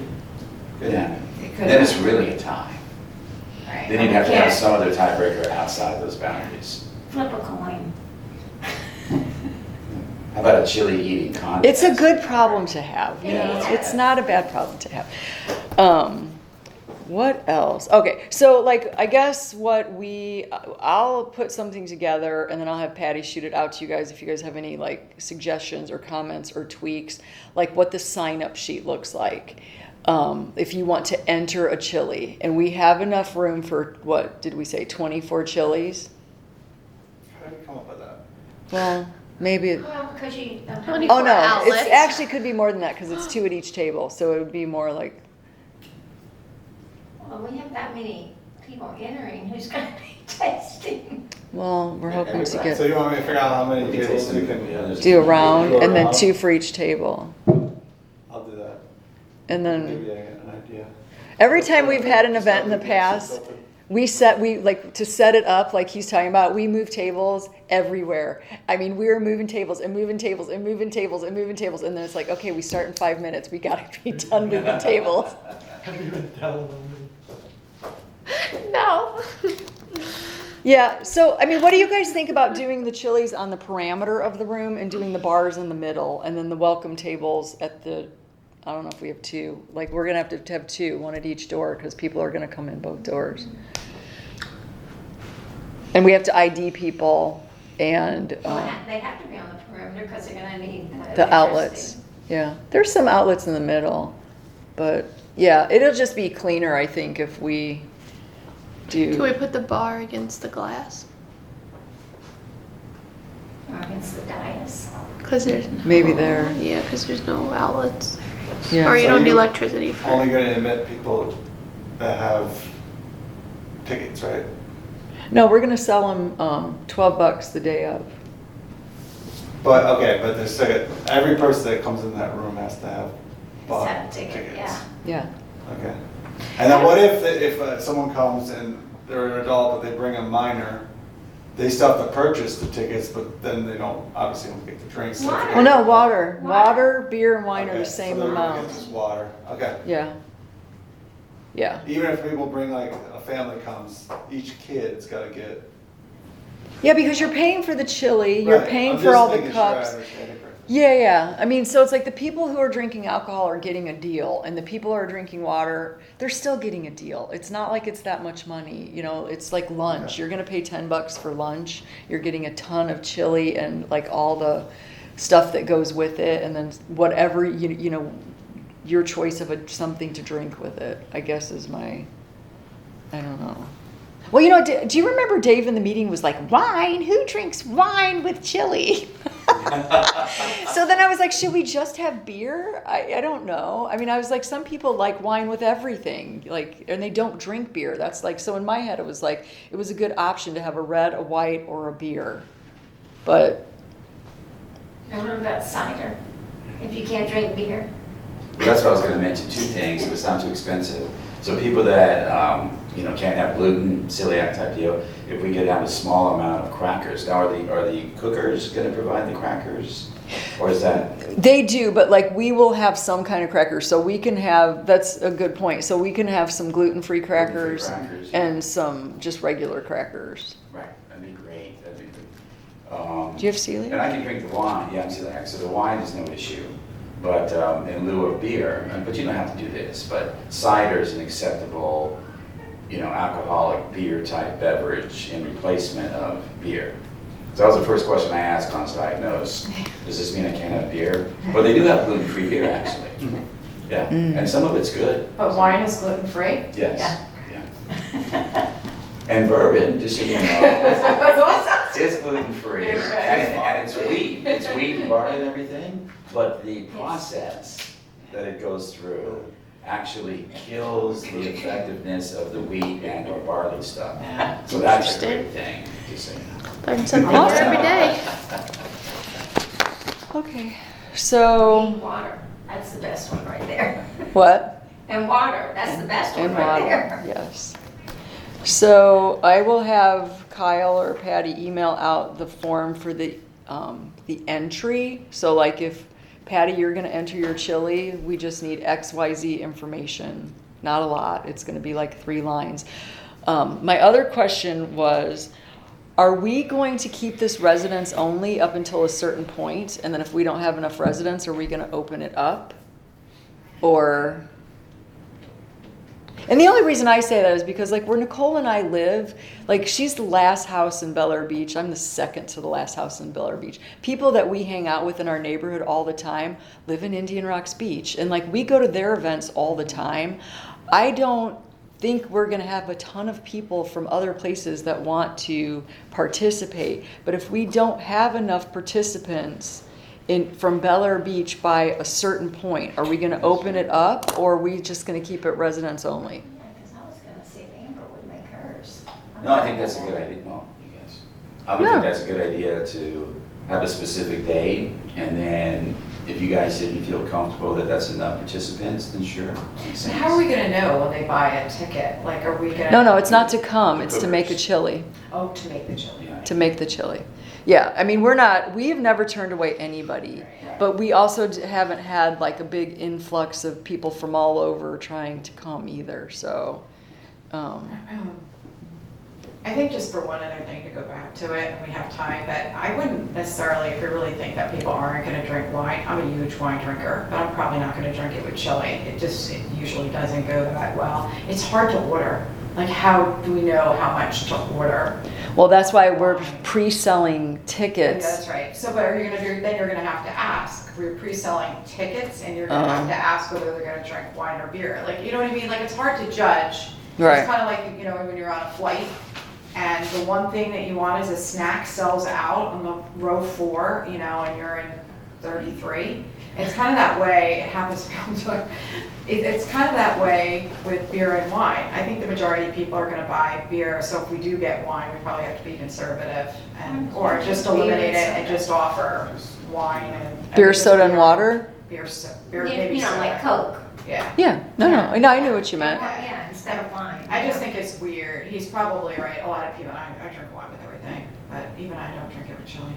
Could happen. It could Then it's happen. really a tie. Right. Then you'd have to have Yeah. some other tiebreaker outside those boundaries. Flip a coin. How about a chili eating contest? It's a good problem to have, you know, Yeah. it's not a bad problem to have. What else? Okay, so like, I guess I'll put something together and then I'll have Patty shoot it out to you guys if you guys have any like suggestions or comments or tweaks, like what the sign-up sheet looks like. If you want to enter a chili, and we have enough room for, what did we say, 24 chilies? How did you come up with that? Well, maybe. Well, because you don't How many have. Oh no, outlets. it's actually could be more than that because it's 2 at each table, so it would be more like, Well, we have that many people entering, who's gonna be tasting? well, we're hoping to So get, you want me to figure out how many We can tables taste you them, yeah, can? there's- do a round Do a and then round. 2 for each table. I'll do that. And then Maybe I get an idea. every time we've had an event in the past, we like to set it up like he's talking about, we move tables everywhere. I mean, we were moving tables and moving tables and moving tables and moving tables, and then it's like, okay, we start in 5 minutes, we gotta be done moving tables. Have you been telling them? No. Yeah, so I mean, what do you guys think about doing the chilies on the perimeter of the room and doing the bars in the middle and then the welcome tables at the, I don't know if we have 2, like we're gonna have to have 2, 1 at each door because people are gonna come in both doors. And we have to ID people and Well, they have to be on the perimeter because they're gonna need the outlets. Yeah, there's some outlets in the middle, but yeah, it'll just be cleaner, I think, if we Can we do. put the bar against the glass? Or against the dais. Cause there's Maybe there. Yeah, cause there's no outlets. Yeah. Or you So don't need you- electricity for. Only gonna admit people that have tickets, right? No, we're gonna sell them $12 the day of. But, okay, but there's every person that comes in that room has to have bought Set a ticket, tickets. yeah. Yeah. Okay. And then what if someone comes and they're an adult, but they bring a minor, they still have to purchase the tickets, but then they obviously don't get the drinks. so- Water. Well, no, water. Water. Water, beer, and wine are Okay, the so same they're gonna amount. get just water, okay. Yeah. Yeah. Even if people bring, like, a family comes, each kid's gotta get. Yeah, because you're paying for the chili, you're Right, paying I'm for just all the making sure I cups. understand it correctly. Yeah, yeah. I mean, so it's like the people who are drinking alcohol are getting a deal, and the people who are drinking water, they're still getting a deal. It's not like it's that much money, you know. It's like lunch. Okay. You're gonna pay $10 for lunch. You're getting a ton of chili and like all the stuff that goes with it, and then whatever, you know, your choice of something to drink with it, I guess is I don't know. Well, you know, do you remember Dave in the meeting was like, wine? Who drinks wine with chili? So then I was like, should we just have beer? I don't know. I mean, I was like, some people like wine with everything, like, and they don't drink beer. That's like, so in my head, it was like, it was a good option to have a red, a white, or a beer. But And what about cider? If you can't drink beer? That's what I was gonna mention, two things, if it's not too expensive. So people that, you know, can't have gluten, celiac type deal, if we could have a small amount of crackers. Now, are the cookers gonna provide the crackers? Or is that, they do, but like we will have some kind of crackers. So we can have, that's a good point. So we can have some gluten-free crackers crackers. and some just regular crackers. right, that'd be great, that'd be good. Do you have And celiac? I can drink the wine, yeah, I'm celiac, so the wine is no issue. But in lieu of beer, but you don't have to do this, but cider is an acceptable, you know, alcoholic beer type beverage in replacement of beer. So that was the first question I asked on Diagnose. Does this mean I can't have beer? But they do have gluten-free beer, actually. Yeah, and some of it's good. But wine is gluten-free? Yes, yeah. And bourbon, just so you know, is gluten-free. And it's wheat. It's wheat and barley and everything. But the process that it goes through actually kills the effectiveness of the wheat and or barley stuff. So that's a great thing, just so you know. Learn something new every day. Okay, so And water, that's the best one right there. what? And water, that's the best one And right water, there. yes. So I will have Kyle or Patty email out the form for the entry. So like if Patty, you're gonna enter your chili, we just need XYZ information, not a lot. It's gonna be like 3 lines. My other question was, are we going to keep this residents only up until a certain point, and then if we don't have enough residents, are we gonna open it up? Or, and the only reason I say that is because like where Nicole and I live, like she's the last house in Bel Air Beach. I'm the second to the last house in Bel Air Beach. People that we hang out with in our neighborhood all the time live in Indian Rocks Beach. And like we go to their events all the time. I don't think we're gonna have a ton of people from other places that want to participate. But if we don't have enough participants from Bel Air Beach by a certain point, are we gonna open it up or are we just gonna keep it residents only? Yeah, because I was gonna see if Amber would make hers. No, I think that's a good idea. No, you guys. I would Yeah. think that's a good idea to have a specific date, and then if you guys didn't feel comfortable that that's enough participants, then sure. Makes So sense. how are we gonna know when they buy a ticket? Like, are we gonna? No, it's not to come, it's to make a chili, Oh, to make the chili. Yeah. to make the chili. Yeah, I mean, we have never turned away anybody, but we also haven't had like a big influx of people from all over trying to come either, so. I think just for one other thing to go back to it, and we have time, but I wouldn't necessarily, if we really think that people aren't gonna drink wine, I'm a huge wine drinker, but I'm probably not gonna drink it with chili. It usually doesn't go that well. It's hard to order. Like, how do we know how much to order? Well, that's why we're pre-selling Yeah, tickets. that's right. So what are you gonna do? Then you're gonna have to ask. We're pre-selling tickets, and you're gonna have to ask whether they're gonna drink wine or beer. Like, you know what I mean? Like, it's hard to judge. Right. It's kind of like, you know, when you're on a flight, and the one thing that you want is a snack sells out on the row 4, you know, and you're in 33. It's kind of that way. It happens. It's kind of that way with beer and wine. I think the majority of people are going to buy beer. So if we do get wine, we probably have to be conservative, or just eliminate it and just offer wine and Beer, just soda, and beer. water? Beer, You maybe know, soda. like Coke. Yeah. Yeah, no, I knew what you meant. Yeah, instead of wine. I just think it's weird. He's probably right. A lot of people, I drink wine with everything, but even I don't drink it with chili.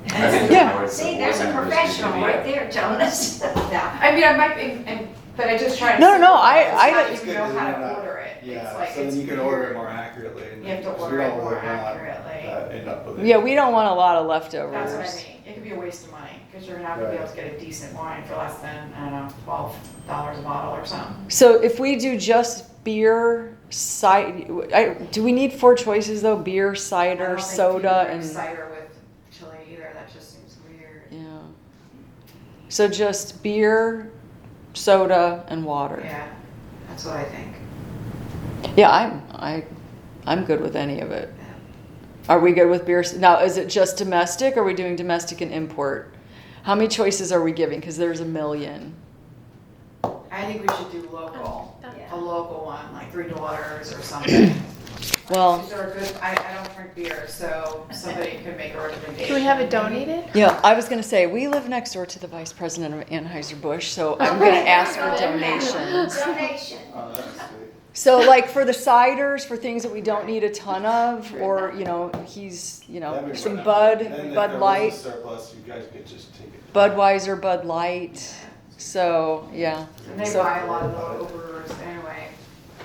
I think Yeah. the board- See, the there's a board members professional should be- right there, Jonas. Yeah, I mean, I might be, but I just try to. No, simplify it. I- It's not It's even good know that how you're to not- order it. It's Yeah, like, so it's then you can order it weird. more accurately. You have to because we order it don't more really want, accurately. End up with it. Yeah, we don't want a lot of That's what I leftovers. mean. It could be a waste of money, because you're not gonna be able to get a decent wine for less than, I don't know, $12 a bottle or something. So if we do just beer, do we need 4 choices though? Beer, I cider, don't think soda, people drink and cider with chili either. That just seems weird. Yeah. So just beer, soda, and water. Yeah, that's what I think. Yeah, I'm good with any of it. Are we good with beer? Now, is it just domestic? Or are we doing domestic and import? How many choices are we giving? Because there's a million. I think we should do local, Yeah. a local one, like Three Daughters or something. Well- These are good, I don't drink beer, so somebody could make a recommendation. Can we have it donated? Yeah, I was gonna say, we live next door to the vice president of Anheuser-Busch, so I'm gonna ask for donations. Donation. Oh, that's sweet. So like for the ciders, for things that we don't need a ton of, or, you know, he's, you know, That'd be some right. Bud, And if Bud there was a Light, surplus, you guys could just take it. Budweiser, Bud Light, so, yeah. And they So- buy a lot of local brewers anyway,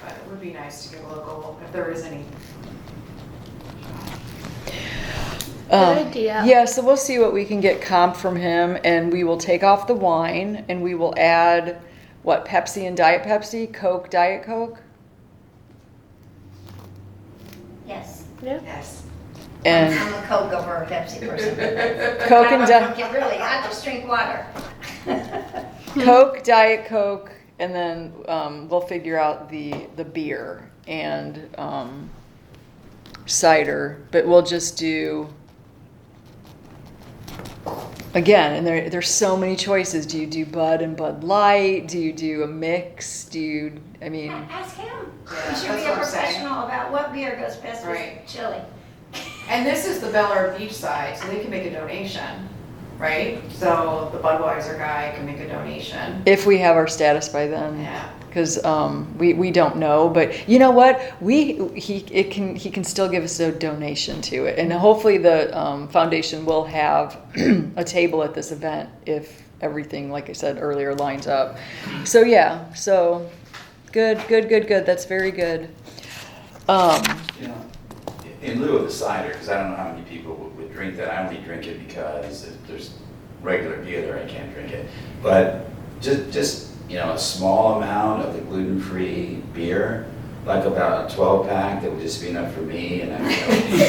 but it would be nice to get local, if there is any. Good idea. Yeah, so we'll see what we can get comp from him, and we will take off the wine, and we will add, what, Pepsi and Diet Pepsi, Coke, Diet Coke? Yes. Yeah. Yes. And I'm a Coke over a Pepsi person. Coke and I Diet, don't really, I just drink water. Coke, Diet Coke, and then we'll figure out the beer and cider, but we'll just do, again, and there's so many choices. Do you do Bud and Bud Light? Do you do a mix? Do you, I mean, Ask him. Yeah, He should that's be a what I'm saying. professional about what beer goes best with Right. chili. And this is the Bel-Air Beach side, so they can make a donation, right? So the Budweiser guy can make a donation. if we have our status by then. Yeah. Because we don't know, but you know what? He can still give us a donation to it, and hopefully the foundation will have a table at this event if everything, like I said earlier, lines up. So yeah, so good. That's very good. You know, in lieu of the cider, because I don't know how many people would drink that, I only drink it because if there's regular beer there, I can't drink it. But just you know, a small amount of the gluten-free beer, like about a 12-pack, that would just be enough for me, and I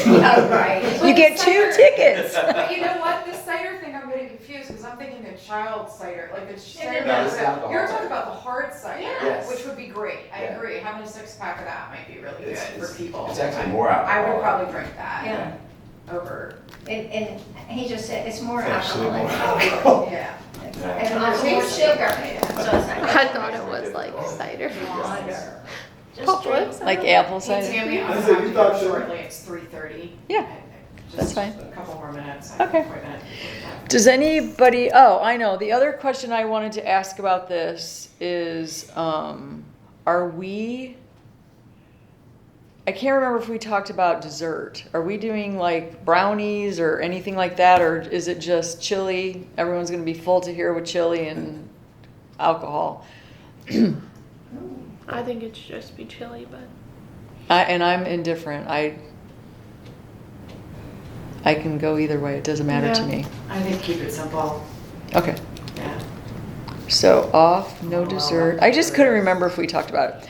Oh, right. You get 2 tickets. But you know what, the cider thing, I'm getting confused, because I'm thinking the child cider, like the cider. No, it's alcohol. You're talking about the hard cider, Yes. which would be great, I Yeah. agree, having a 6-pack of that might be really good It's- for people. it's actually more I alcohol. would probably drink that Yeah. over, And he just said it's more Actually, alcohol. more than alcohol. yeah. And also more sugar. So it's like. I thought it was like cider. Water. Just Publix? drink. Like apple Hey, cider. Tammy, I'm I gonna said, have you to thought go so? shortly, it's 3:30. Yeah, that's Just fine. a couple more minutes. I have Okay. an appointment. Does anybody? Oh, I know. The other question I wanted to ask about this is, are we? I can't remember if we talked about dessert. Are we doing like brownies or anything like that, or is it just chili? Everyone's going to be full to here with chili and alcohol. I think it should just be chili, but And I'm indifferent. I can go either way. It doesn't matter to Yeah. me. I think keep it simple, Okay. yeah. So off, no dessert. I just couldn't remember if we talked about it.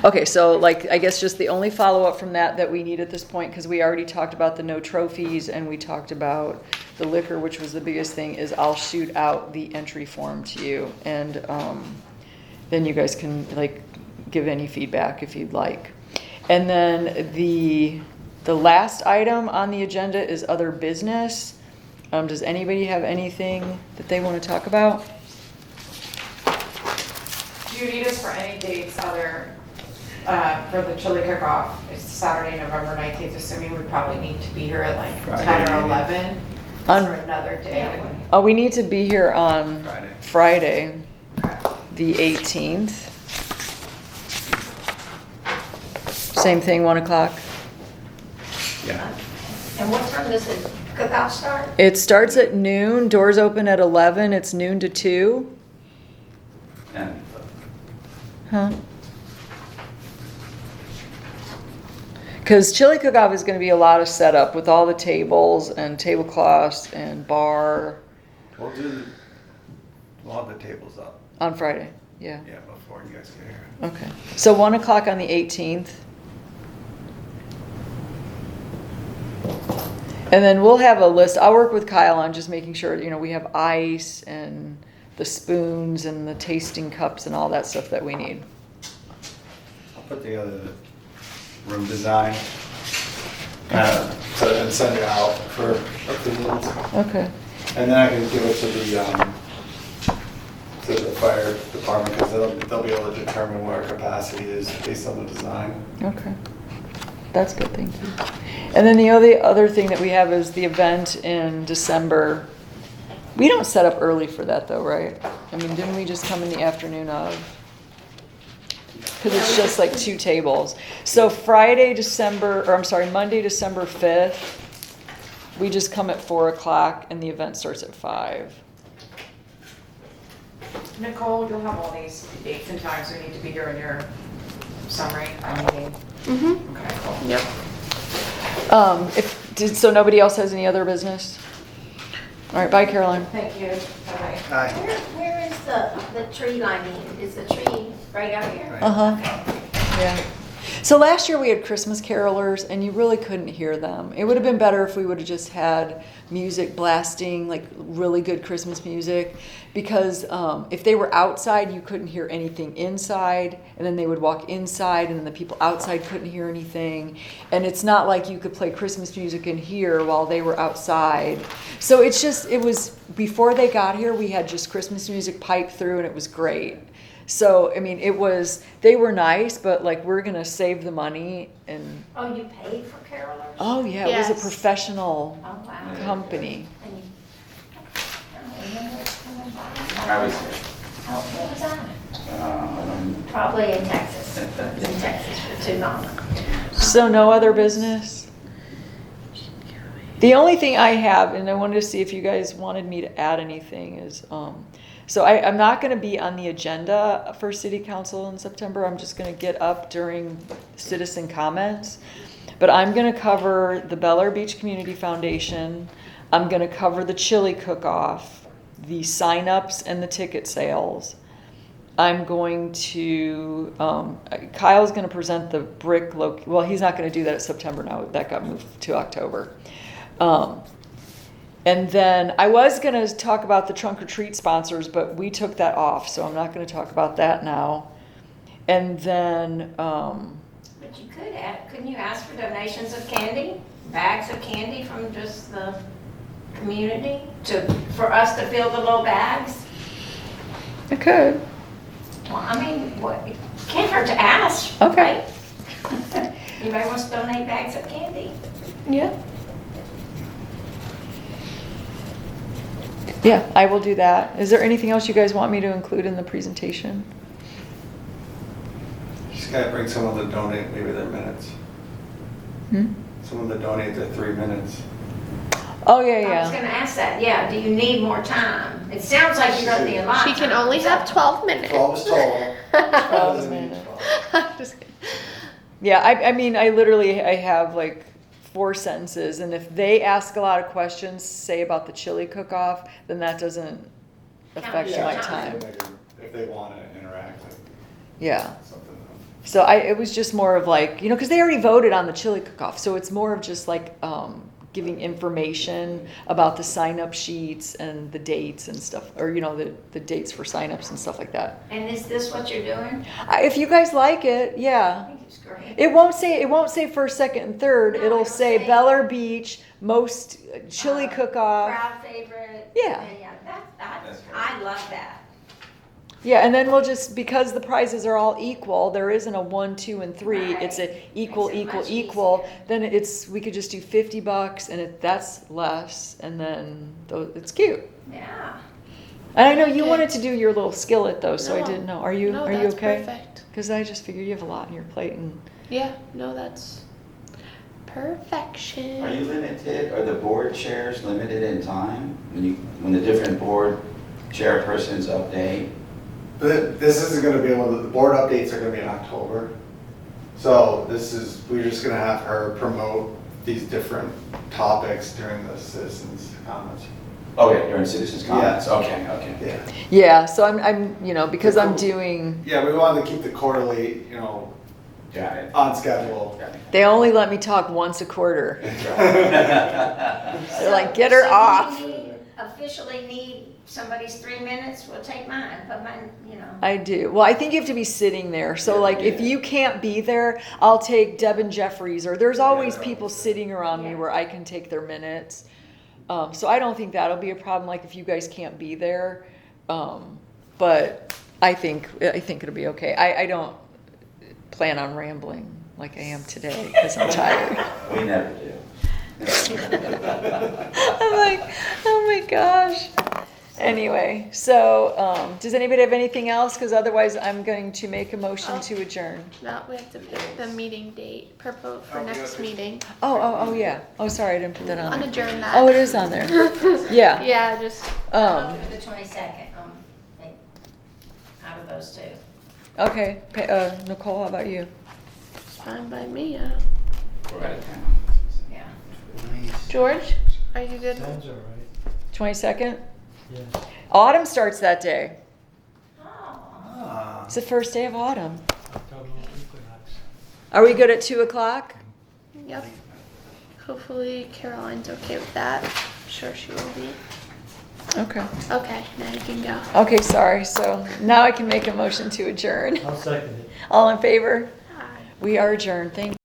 Okay, so like, I guess just the only follow-up from that we need at this point, because we already talked about the no trophies and we talked about the liquor, which was the biggest thing, is I'll shoot out the entry form to you, and then you guys can like give any feedback if you'd like. And then the last item on the agenda is other business. Does anybody have anything that they want to talk about? Do you need us for any dates other, for the chili cook-off? It's Saturday, November 19th, assuming we probably need to be here at like Friday. 10 or 11 On- for another day. Oh, we need to be here on Friday. Okay. the 18th. Same thing, 1 o'clock. Yeah. And what time does the cook-off start? It starts at noon, doors open at 11, it's noon to 2. And Huh? Because chili cook-off is going to be a lot of setup with all the tables and tablecloths and bar We'll have the tables up, on Friday. Yeah. yeah, before you guys get here. Okay. So 1 o'clock on the 18th. And then we'll have a list. I'll work with Kyle on just making sure, we have ice and the spoons and the tasting cups and all that stuff that we need. I'll put together the room design and send it out for opinions. Okay. And then I can give it to the fire department, because they'll be able to determine what our capacity is based on the design. Okay. That's good, thank you. And then the other thing that we have is the event in December. We don't set up early for that though, right? I mean, didn't we just come in the afternoon of? Because it's just like 2 tables. So Monday, December 5th, we just come at 4 o'clock and the event starts at 5. Nicole, you'll have all these dates and times we need to be during your summary, meeting. Mm-hmm. Okay, cool. Yep. So nobody else has any other business? All right, bye Caroline. Thank you. Bye-bye. Aye. Where is the tree lining? Is the tree right out here? Uh-huh, yeah. So last year we had Christmas carolers and you really couldn't hear them. It would have been better if we would have just had music blasting, like really good Christmas music, because if they were outside, you couldn't hear anything inside, and then they would walk inside and then the people outside couldn't hear anything. And it's not like you could play Christmas music in here while they were outside. So it was, before they got here, we had just Christmas music piped through and it was great. So, I mean, they were nice, but like, we're gonna save the money and, Oh, you paid for carolers? oh yeah, it was a Yes. professional Oh, wow. company. And you- I don't remember what's coming by. I was here. Oh, what was that? Probably in Texas. It was in Texas for too long. So no other business? The only thing I have, and I wanted to see if you guys wanted me to add anything, is, so I'm not gonna be on the agenda for city council in September. I'm just gonna get up during citizen comments. But I'm gonna cover the Bel Air Beach Community Foundation. I'm gonna cover the chili cook-off, the signups and the ticket sales. I'm going to, Kyle's gonna present the brick well, he's not gonna do that at September now, that got moved to October. And then I was gonna talk about the trunk or treat sponsors, but we took that off, so I'm not gonna talk about that now. And then, But you couldn't you ask for donations of candy? Bags of candy from just the community for us to fill the little bags? I could. Well, I mean, it can't hurt to ask, Okay. right? Anybody wants to donate bags of candy? Yeah. Yeah, I will do that. Is there anything else you guys want me to include in the presentation? Just gotta bring someone to donate maybe their minutes. Hmm? Someone to donate their 3 minutes. Oh, yeah, I was yeah. gonna ask that, yeah, do you need more time? It sounds like you're gonna need a lot She of can time. only have 12 minutes. 12 is total. 12 minutes. Just kidding. Yeah, I mean, I have like 4 sentences, and if they ask a lot of questions, say about the chili cook-off, then that doesn't affect Yeah. my Yeah, time. if they wanna interact, like, Yeah. something. So it was just more of like, because they already voted on the chili cook-off, so it's more of just like giving information about the sign-up sheets and the dates and stuff, or the dates for sign-ups and stuff like that. And is this what you're doing? If you guys like it, I yeah. think it's great. It won't say first, second, and third. No, It'll it'll say say- Bel Air Beach, most chili cook-off. Crowd favorite. Yeah. I love that. Yeah, and then we'll just, because the prizes are all equal, there isn't a 1, 2, and 3. It's a Right. equal, Makes it equal, much equal. easier. Then we could just do $50, and that's less, and then it's cute. Yeah. And I know you Okay. wanted to do your little skillet though, so I No. didn't know. Are you No, are you that's okay? perfect. Because I just figured you have a lot on your plate, and Yeah, no, that's perfection. Are you limited, are the board chairs limited in time when the different board chairpersons update? But this isn't gonna be the board updates are gonna be in October. So we're just gonna have her promote these different topics during the citizens' comments. Oh, yeah, during citizens' comments, Yeah. okay. Yeah. yeah. So I'm because I'm doing Yeah, we wanted to keep the quarterly, Got it. on schedule. Got it. They only let me talk once a quarter. That's right. They're like, get her So off. do you officially need somebody's 3 minutes? We'll take mine, put mine, you know. I do. Well, I think you have to be sitting there. So, like, if Yeah. you can't be there, I'll take Devin Jeffries, or there's always Yeah. people sitting around me Yeah. where I can take their minutes. So I don't think that'll be a problem. Like, if you guys can't be there, but I think it'll be okay. I don't plan on rambling like I am today because I'm tired. We never do. I'm like, oh my gosh. Anyway, so does anybody have anything else? Because otherwise, I'm going to make a motion to adjourn. No, we have to pick the meeting date for next meeting. Oh, yeah. Oh, sorry, I didn't put that on there. Unadjourn that. Oh, it is on there. Yeah. Yeah, just, Um, For the 22nd, out of those two. okay. Nicole, how about you? it's fine by me, yeah. We're out of town. Yeah. George, are you good? Sounds all right. 22nd? Yeah. Autumn starts that day. Oh. Ah. It's the first day of autumn. October equinox. Are we good at 2 o'clock? Yep. Hopefully Caroline's okay with that. I'm sure she will be. Okay. Okay, now you can go. Okay, sorry. So now I can make a motion to adjourn. I'll second it. All in favor? Bye. We are adjourned. Thank